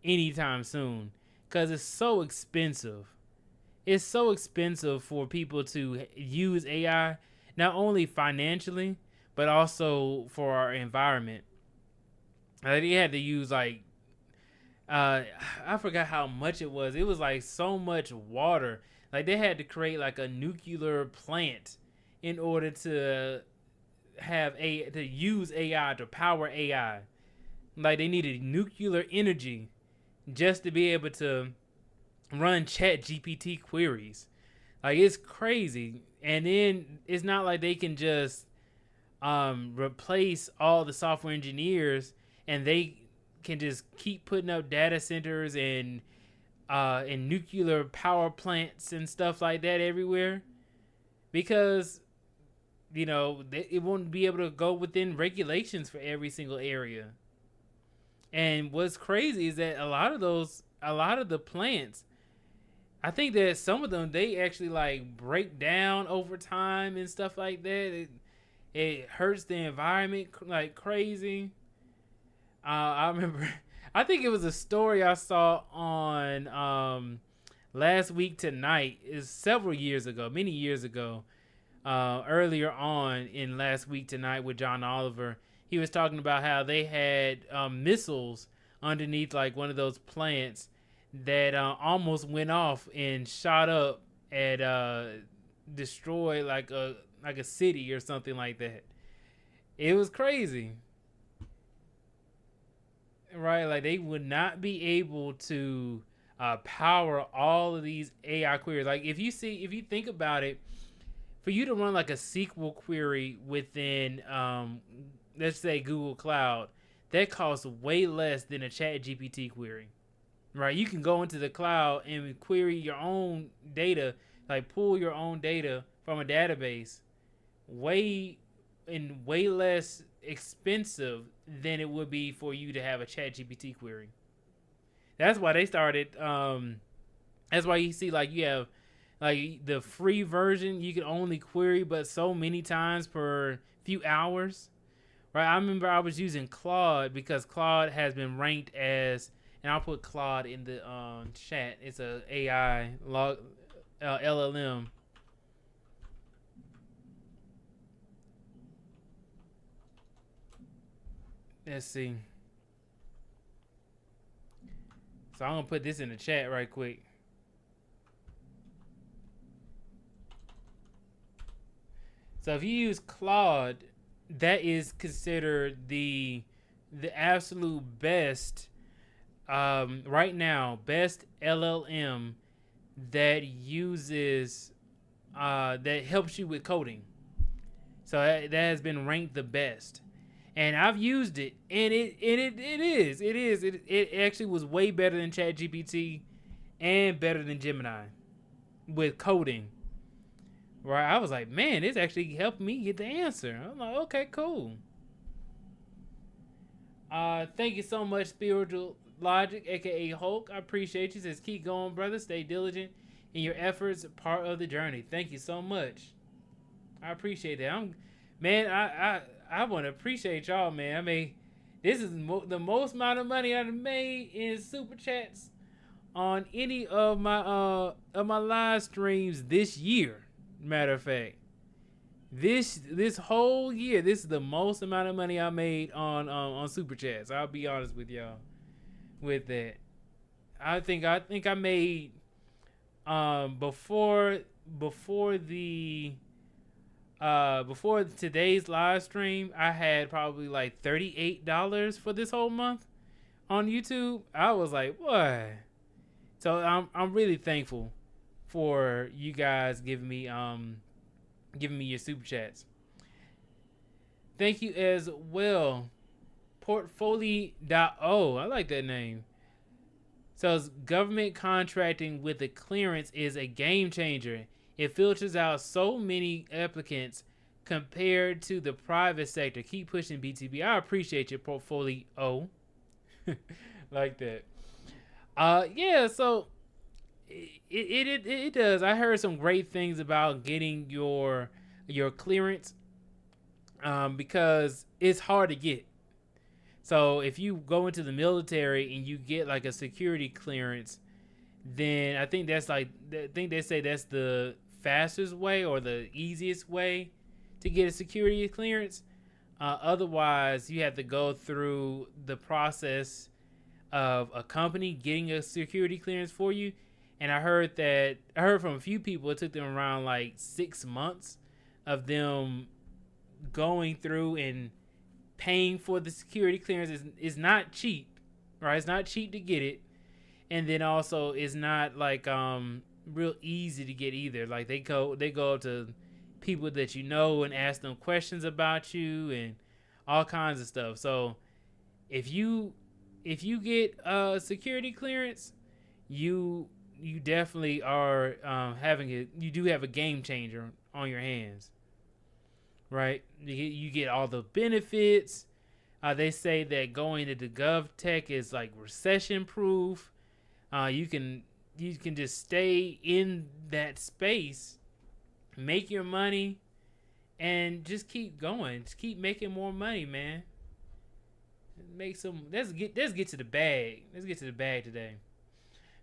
anytime soon, because it's so expensive. It's so expensive for people to use AI, not only financially, but also for our environment. They had to use like I forgot how much it was. It was like so much water. Like they had to create like a nuclear plant in order to to use AI to power AI. Like they needed nuclear energy just to be able to run chat GPT queries. Like it's crazy. And then it's not like they can just replace all the software engineers and they can just keep putting up data centers and nuclear power plants and stuff like that everywhere, because it won't be able to go within regulations for every single area. And what's crazy is that a lot of the plants, I think that some of them they actually like break down over time and stuff like that. It hurts the environment like crazy. I remember, I think it was a story I saw on Last Week Tonight. Is several years ago, many years ago. Earlier on in Last Week Tonight with John Oliver, he was talking about how they had missiles underneath like one of those plants that almost went off and shot up and destroyed like a city or something like that. It was crazy, right? Like they would not be able to power all of these AI queries. Like if you think about it, for you to run like a SQL query within let's say Google Cloud, that costs way less than a Chat GPT query. Right? You can go into the cloud and query your own data, like pull your own data from a database way less expensive than it would be for you to have a Chat GPT query. That's why they started that's why you see like you have like the free version, you can only query but so many times per few hours. Right? I remember I was using Claude because Claude has been ranked as, and I'll put Claude in the chat. It's a AI LLM. Let's see. So I'm gonna put this in the chat right quick. So if you use Claude, that is considered the absolute best right now, best LLM that uses that helps you with coding. So that has been ranked the best, and I've used it, and it actually was way better than ChatGPT and better than Gemini with coding. Right, I was like, man, this actually helped me get the answer. I'm like, okay, cool. Thank you so much, Spiritual Logic, aka Hulk. I appreciate you. Says keep going, brother. Stay diligent in your efforts. Part of the journey. Thank you so much. I appreciate that. I want to appreciate y'all, man. I mean, this is the most amount of money I've made in super chats on any of my live streams this year. Matter of fact, this whole year, this is the most amount of money I made on super chats. I'll be honest with y'all with that. I think I made before before today's live stream, I had probably like $38 for this whole month on YouTube. I was like, what? So I'm really thankful for you guys giving me your super chats. Thank you as well. Portfolio.o. I like that name. So government contracting with a clearance is a game changer. It filters out so many applicants compared to the private sector. Keep pushing, BTB. I appreciate your portfolio. Like that. Yeah, so it does. I heard some great things about getting your clearance, because it's hard to get. So if you go into the military and you get like a security clearance, then I think they say that's the fastest way or the easiest way to get a security clearance. Otherwise, you have to go through the process of a company getting a security clearance for you. And I heard from a few people it took them around like 6 months of them going through and paying for the security clearance. Is not cheap, right? It's not cheap to get it, and then also it's not like real easy to get either. Like they go to people that you know and ask them questions about you and all kinds of stuff. So if you get a security clearance, you definitely are you do have a game changer on your hands. Right, you get all the benefits. They say that going into GovTech is like recession proof. You can just stay in that space, make your money, and just keep going. Just keep making more money, man. Make some. Let's get to the bag. Let's get to the bag today.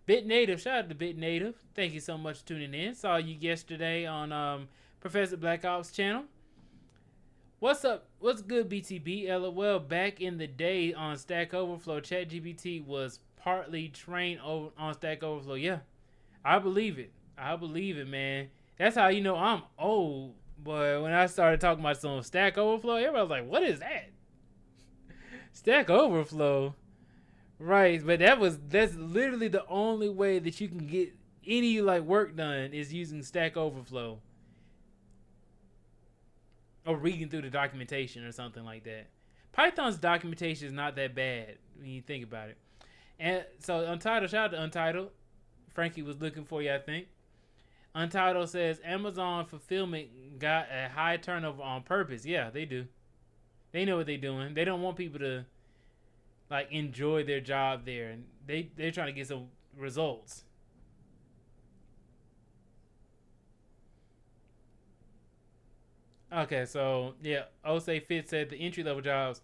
Bit Native, shout out to Bit Native. Thank you so much for tuning in. Saw you yesterday on Professor Black Ops channel. What's up? What's good, BTB? LOL. Back in the day on Stack Overflow, ChatGPT was partly trained on Stack Overflow. Yeah, I believe it. I believe it, man. That's how you know I'm old. But when I started talking about some Stack Overflow, everybody was like, what is that? Stack Overflow. Right, but that's literally the only way that you can get any like work done is using Stack Overflow. Or reading through the documentation or something like that. Python's documentation is not that bad when you think about it. And so Untitled, shout out to Untitled. Frankie was looking for you, I think. Untitled says Amazon fulfillment got a high turnover on purpose. Yeah, they do. They know what they're doing. They don't want people to like enjoy their job there, and they're trying to get some results. Okay, so yeah, Osei Fitz said the entry level jobs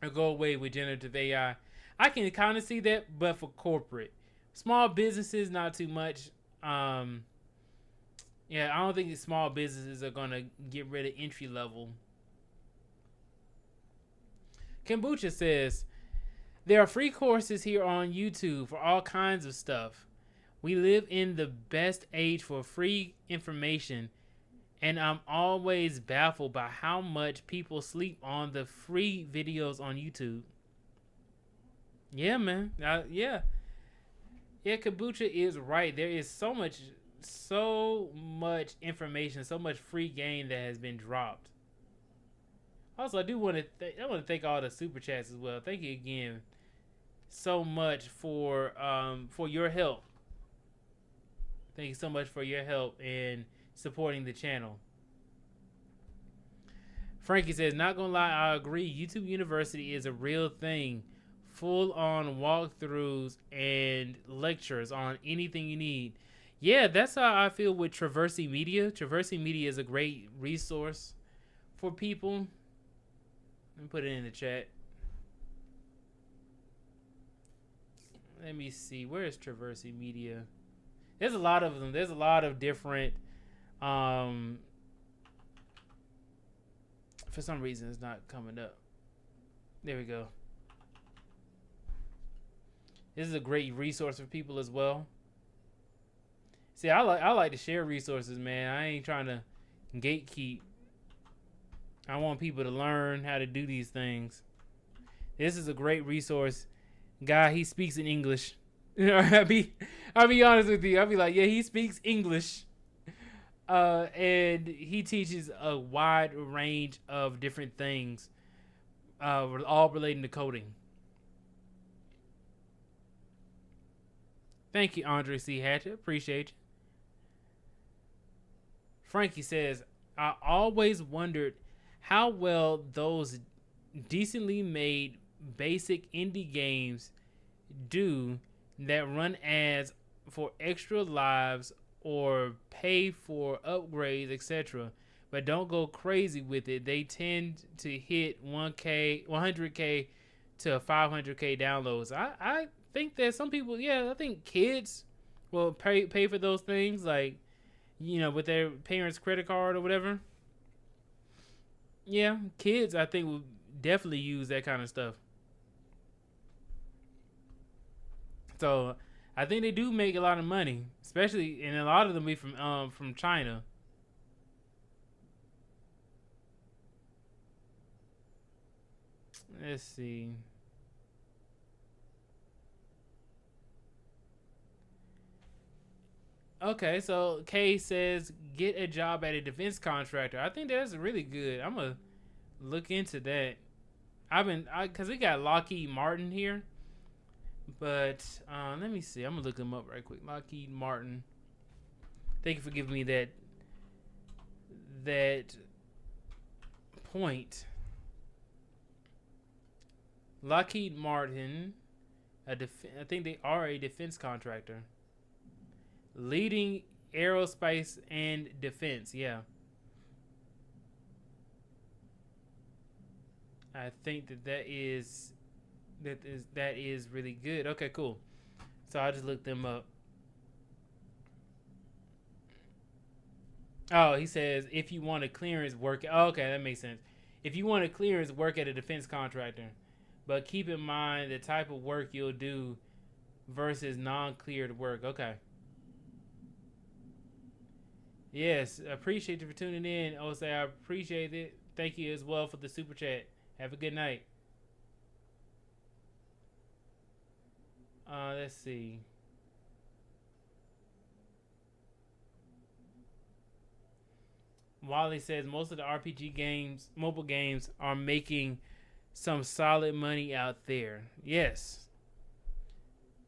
will go away with generative AI. I can kind of see that, but for corporate, small businesses, not too much. Yeah, I don't think small businesses are gonna get rid of entry level. Kombucha says there are free courses here on YouTube for all kinds of stuff. We live in the best age for free information. And I'm always baffled by how much people sleep on the free videos on YouTube. Yeah, man. Yeah, Kombucha is right. There is so much information, so much free game that has been dropped. Also, I do want to thank all the super chats as well. Thank you again so much for your help. Thank you so much for your help in supporting the channel. Frankie says, not gonna lie, I agree. YouTube University is a real thing. Full on walkthroughs and lectures on anything you need. Yeah, that's how I feel with Traversing Media. Traversing Media is a great resource for people. Let me put it in the chat. Let me see. Where is Traversing Media? There's a lot of them. There's a lot of different for some reason it's not coming up. There we go. This is a great resource for people as well. See, I like to share resources, man. I ain't trying to gatekeep. I want people to learn how to do these things. This is a great resource. Guy, he speaks in English. I'll be honest with you. I'll be like, yeah, he speaks English. And he teaches a wide range of different things, all relating to coding. Thank you, Andre C. Hatcher. Appreciate you. Frankie says, I always wondered how well those decently made basic indie games do that run ads for extra lives or pay for upgrades, etc., but don't go crazy with it. They tend to hit 100K to 500K downloads. I think that some people, yeah, I think kids will pay for those things, like, you know, with their parents' credit card or whatever. Yeah, kids, I think, will definitely use that kind of stuff. So I think they do make a lot of money, especially, and a lot of them be from China. Let's see. Okay, so Kay says get a job at a defense contractor. I think that's really good. I'm gonna look into that. Cause we got Lockheed Martin here, but let me see. I'm gonna look them up right quick. Lockheed Martin. Thank you for giving me that point. Lockheed Martin, I think they are a defense contractor. Leading aerospace and defense, yeah. I think that is really good. Okay, cool. So I'll just look them up. Oh, he says if you want a clearance, work. Oh, okay, that makes sense. If you want a clearance, work at a defense contractor, but keep in mind the type of work you'll do versus non-cleared work. Okay. Yes, appreciate you for tuning in. Osei, I appreciate it. Thank you as well for the super chat. Have a good night. Let's see. Wally says most of the RPG games, mobile games, are making some solid money out there. Yes.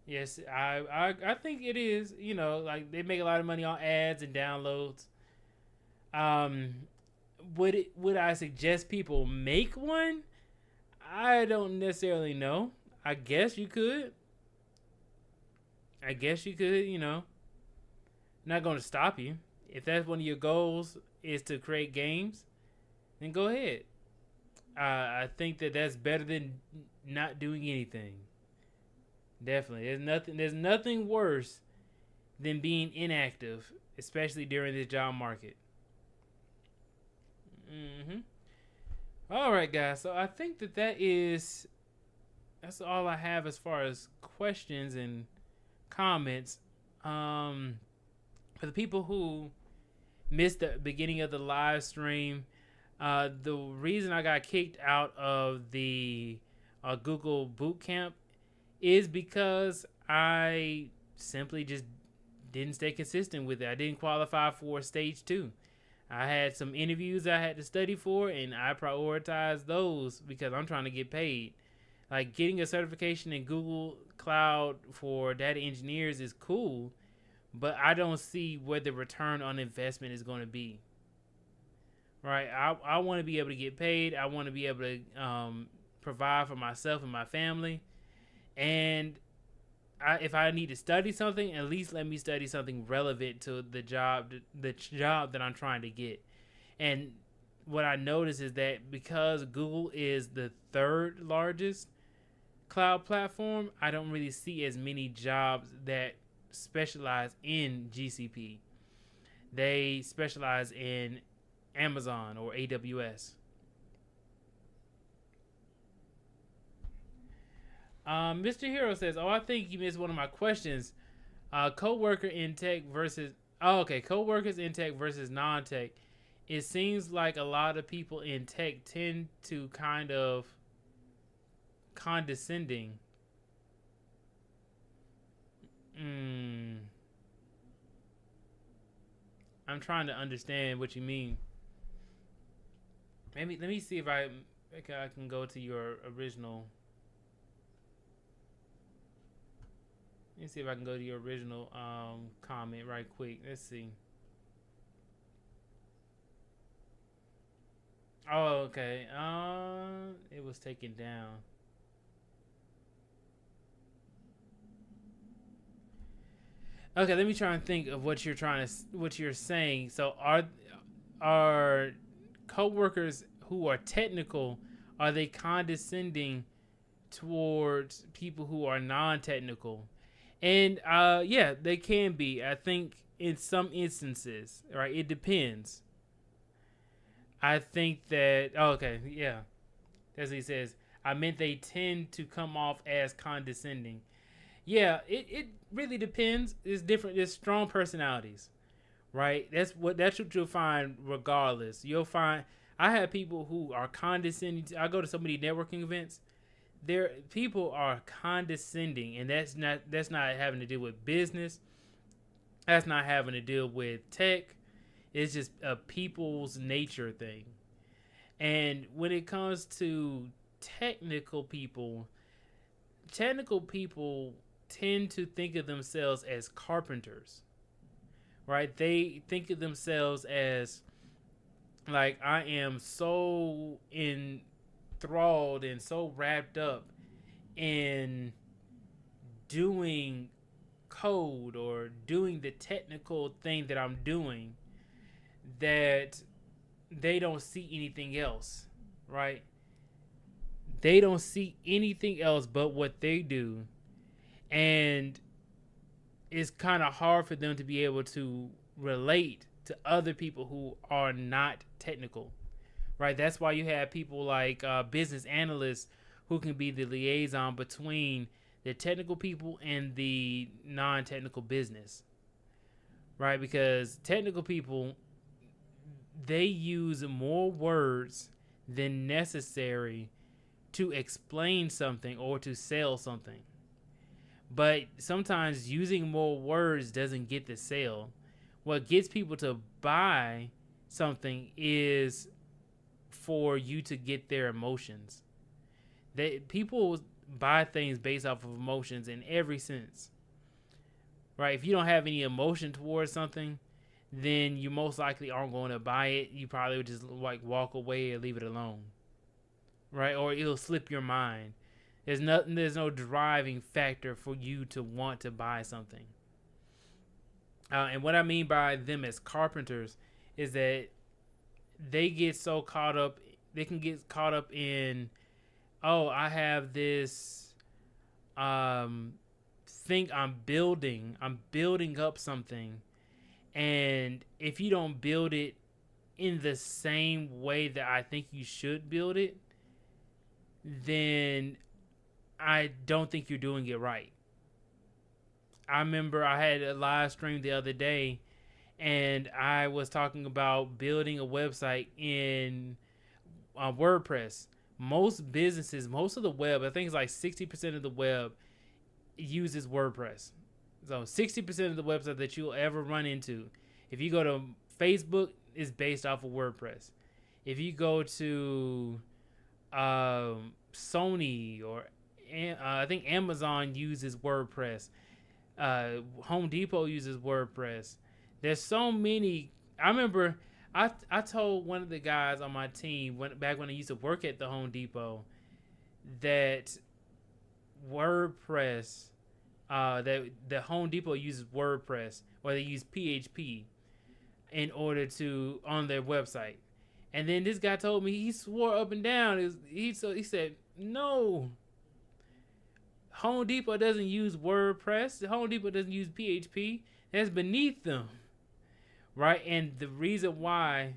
Yes, I think it is. You know, like they make a lot of money on ads and downloads. Um, would I suggest people make one? I don't necessarily know. I guess you could. I guess you could. You know, not going to stop you. If that's one of your goals is to create games, then go ahead. I think that's better than not doing anything. Definitely. There's nothing worse than being inactive, especially during this job market. All right, guys. So I think that's all I have as far as questions and comments. For the people who missed the beginning of the live stream, the reason I got kicked out of the Google Bootcamp is because I simply just didn't stay consistent with it. I didn't qualify for stage 2. I had some interviews I had to study for, and I prioritized those because I'm trying to get paid. Like, getting a certification in Google Cloud for data engineers is cool, but I don't see where the return on investment is going to be. Right? I want to be able to get paid. I want to be able to provide for myself and my family. And if I need to study something, at least let me study something relevant to the job that I'm trying to get. And what I notice is that because Google is the third largest cloud platform, I don't really see as many jobs that specialize in GCP. They specialize in Amazon or AWS. Mr. Hero says, "Oh, I think you missed one of my questions. Co-worker in tech versus co-workers in tech versus non-tech. It seems like a lot of people in tech tend to kind of condescending." I'm trying to understand what you mean. Maybe let me see if I can go to your original. Let me see if I can go to your original comment right quick. Let's see. Oh, okay. It was taken down. Okay, let me try and think of what you're saying. So are coworkers who are technical, are they condescending towards people who are non-technical? And yeah, they can be. I think in some instances, right? It depends. I think that okay, yeah. As he says, I meant they tend to come off as condescending. Yeah, it really depends. It's different. There's strong personalities, right? That's what you'll find regardless. You'll find I have people who are condescending. I go to so many networking events. There people are condescending, and that's not having to deal with business. That's not having to deal with tech. It's just a people's nature thing. And when it comes to technical people, technical people tend to think of themselves as carpenters, right? They think of themselves as like, I am so enthralled and so wrapped up in doing code or doing the technical thing that I'm doing that they don't see anything else, right? They don't see anything else but what they do. And it's kind of hard for them to be able to relate to other people who are not technical, right? That's why you have people like business analysts who can be the liaison between the technical people and the non-technical business, right? Because technical people, they use more words than necessary to explain something or to sell something. But sometimes using more words doesn't get the sale. What gets people to buy something is for you to get their emotions. People buy things based off of emotions in every sense, right? If you don't have any emotion towards something, then you most likely aren't going to buy it. You probably would just like walk away and leave it alone, right? Or it'll slip your mind. There's no driving factor for you to want to buy something. And what I mean by them as carpenters is that they get so caught up. They can get caught up in, oh, I have this thing I'm building. I'm building up something. And if you don't build it in the same way that I think you should build it, then I don't think you're doing it right. I remember I had a live stream the other day, and I was talking about building a website in WordPress. Most businesses, most of the web, I think it's like 60% of the web uses WordPress. So 60% of the website that you'll ever run into, if you go to Facebook, is based off of WordPress. If you go to Sony or I think Amazon uses WordPress. Home Depot uses WordPress. There's so many. I remember I told one of the guys on my team back when I used to work at the Home Depot that WordPress, that the Home Depot uses WordPress, or they use PHP in order to on their website. And then this guy told me, he swore up and down. He said, no, Home Depot doesn't use WordPress. Home Depot doesn't use PHP. That's beneath them, right? And the reason why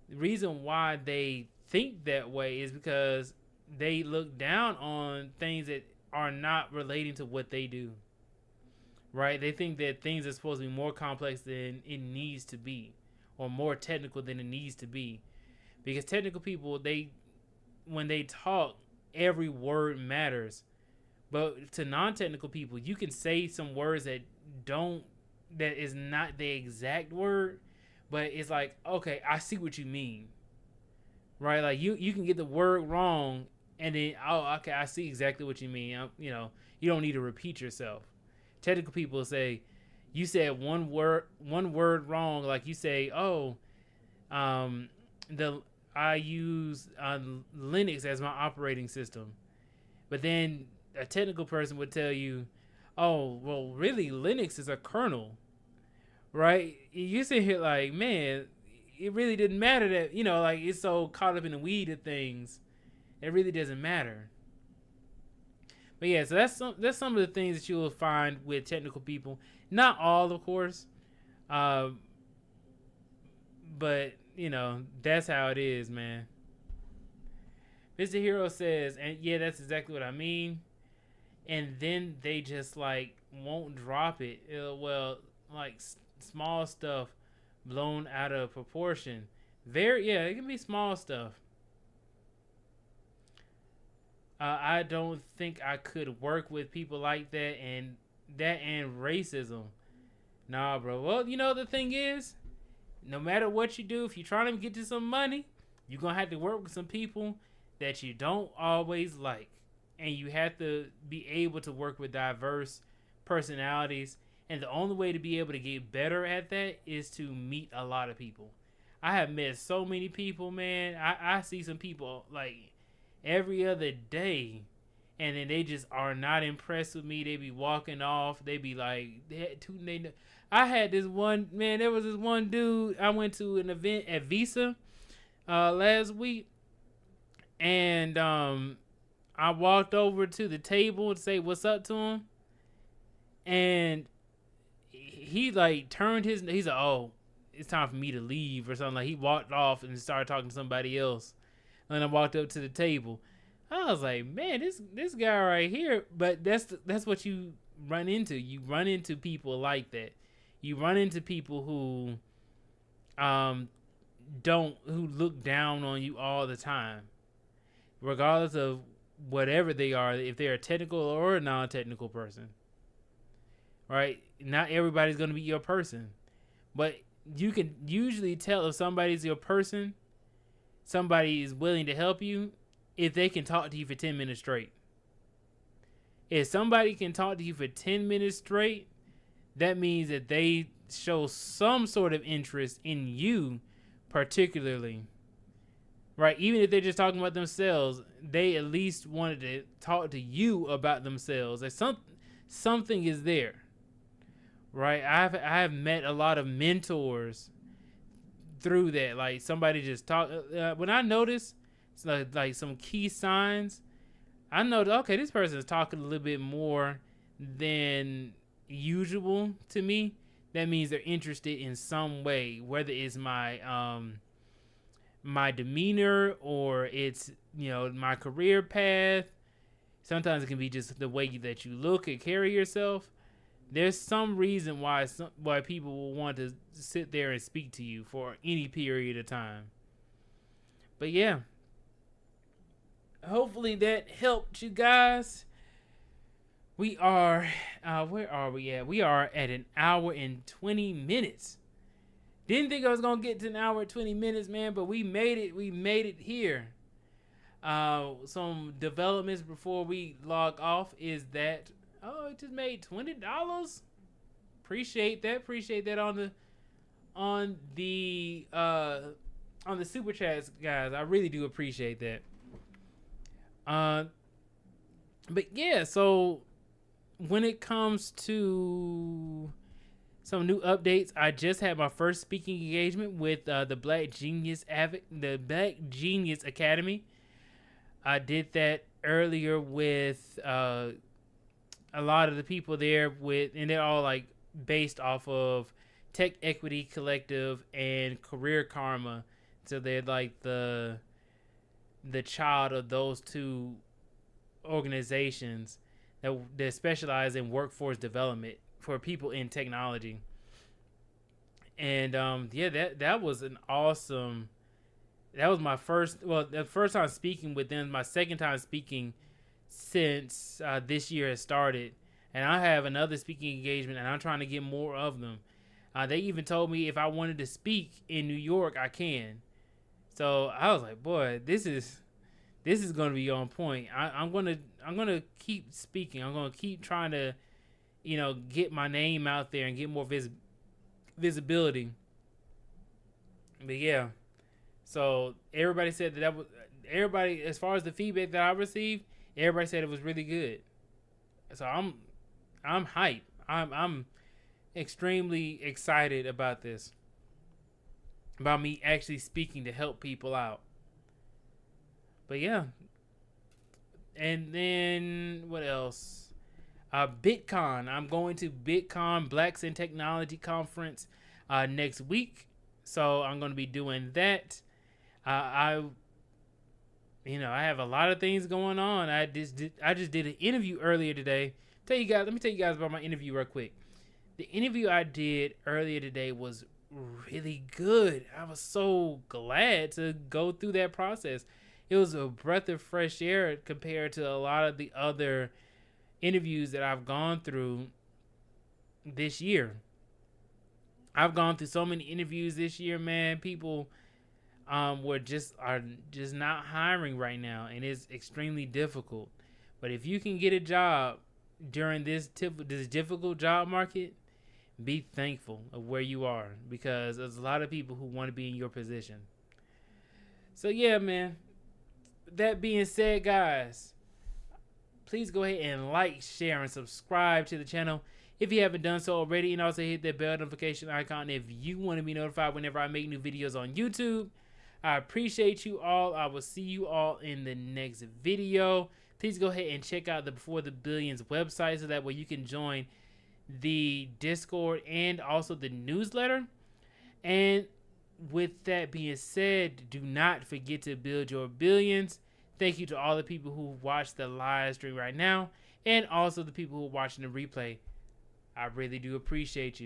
they think that way is because they look down on things that are not relating to what they do, right? They think that things are supposed to be more complex than it needs to be, or more technical than it needs to be, because technical people, when they talk, every word matters. But to non-technical people, you can say some words that is not the exact word, but it's like, okay, I see what you mean, right? Like you can get the word wrong, and then, oh, okay, I see exactly what you mean. You You don't need to repeat yourself. Technical people say, you said one word wrong. Like you say, oh, I use Linux as my operating system. But then a technical person would tell you, oh, well, really, Linux is a kernel, right? You sit here like, man, it really didn't matter that, like it's so caught up in the weed of things. It really doesn't matter. But yeah, so that's some of the things that you will find with technical people. Not all, of course. But, that's how it is, man. Mr. Hero says, and yeah, that's exactly what I mean. And then they just like won't drop it. Small stuff blown out of proportion. It can be small stuff. I don't think I could work with people like that and racism. Nah, bro. Well, the thing is, no matter what you do, if you're trying to get to some money, you're going to have to work with some people that you don't always like. And you have to be able to work with diverse personalities. And the only way to be able to get better at that is to meet a lot of people. I have met so many people, man. I see some people like every other day, and then they just are not impressed with me. They be walking off. They be like, I had this one, man, there was this one dude. I went to an event at Visa last week, and I walked over to the table to say what's up to him, and he like turned he's like, oh, it's time for me to leave or something. Like he walked off and started talking to somebody else. And I walked up to the table. I was like, man, this guy right here. But that's what you run into. You run into people like that. You run into people who who look down on you all the time, regardless of whatever they are, if they're a technical or a non-technical person. Right? Not everybody's going to be your person, but you can usually tell if somebody's your person. Somebody is willing to help you if they can talk to you for 10 minutes straight. If somebody can talk to you for 10 minutes straight, that means that they show some sort of interest in you particularly. Right? Even if they're just talking about themselves, they at least wanted to talk to you about themselves. Like something is there. Right? I have met a lot of mentors through that. Like somebody just talk when I notice like some key signs, I know that, okay, this person is talking a little bit more than usual to me. That means they're interested in some way, whether it's my my demeanor or it's my career path. Sometimes it can be just the way that you look and carry yourself. There's some reason why people will want to sit there and speak to you for any period of time. But yeah, hopefully that helped you guys. We are, where are we at? We are at an hour and 20 minutes. Didn't think I was going to get to an hour and 20 minutes, man, but we made it. We made it here. Some developments before we log off is that, it just made $20. Appreciate that on the super chats, guys. I really do appreciate that. But yeah, so when it comes to some new updates, I just had my first speaking engagement with the Black Genius Academy. I did that earlier with a lot of the people there and they're all like based off of Tech Equity Collective and Career Karma. So they're like the child of those two organizations that specialize in workforce development for people in technology. And that was an awesome. That was my the first time speaking with them. My second time speaking since this year has started, and I have another speaking engagement, and I'm trying to get more of them. They even told me if I wanted to speak in New York, I can. So I was like, boy, this is this is gonna be on point. I'm gonna keep speaking. I'm gonna keep trying to, get my name out there and get more visibility. But yeah, so everybody said that was everybody, as far as the feedback that I received. Everybody said it was really good. So I'm hyped. I'm extremely excited about this. About me actually speaking to help people out. But yeah. And then what else? BitCon. I'm going to BitCon, Blacks in Technology Conference, next week. So I'm going to be doing that. I have a lot of things going on. I just did an interview earlier today. Let me tell you guys about my interview real quick. The interview I did earlier today was really good. I was so glad to go through that process. It was a breath of fresh air compared to a lot of the other interviews that I've gone through this year. I've gone through so many interviews this year, man. People are just not hiring right now, and it's extremely difficult. But if you can get a job during this difficult job market, be thankful of where you are, because there's a lot of people who want to be in your position. So yeah, man. That being said, guys, please go ahead and like, share, and subscribe to the channel if you haven't done so already, and also hit that bell notification icon if you want to be notified whenever I make new videos on YouTube. I appreciate you all. I will see you all in the next video. Please go ahead and check out the Before the Billions website, so that way you can join the Discord and also the newsletter. And with that being said, do not forget to build your billions. Thank you to all the people who watched the live stream right now, and also the people who are watching the replay. I really do appreciate you.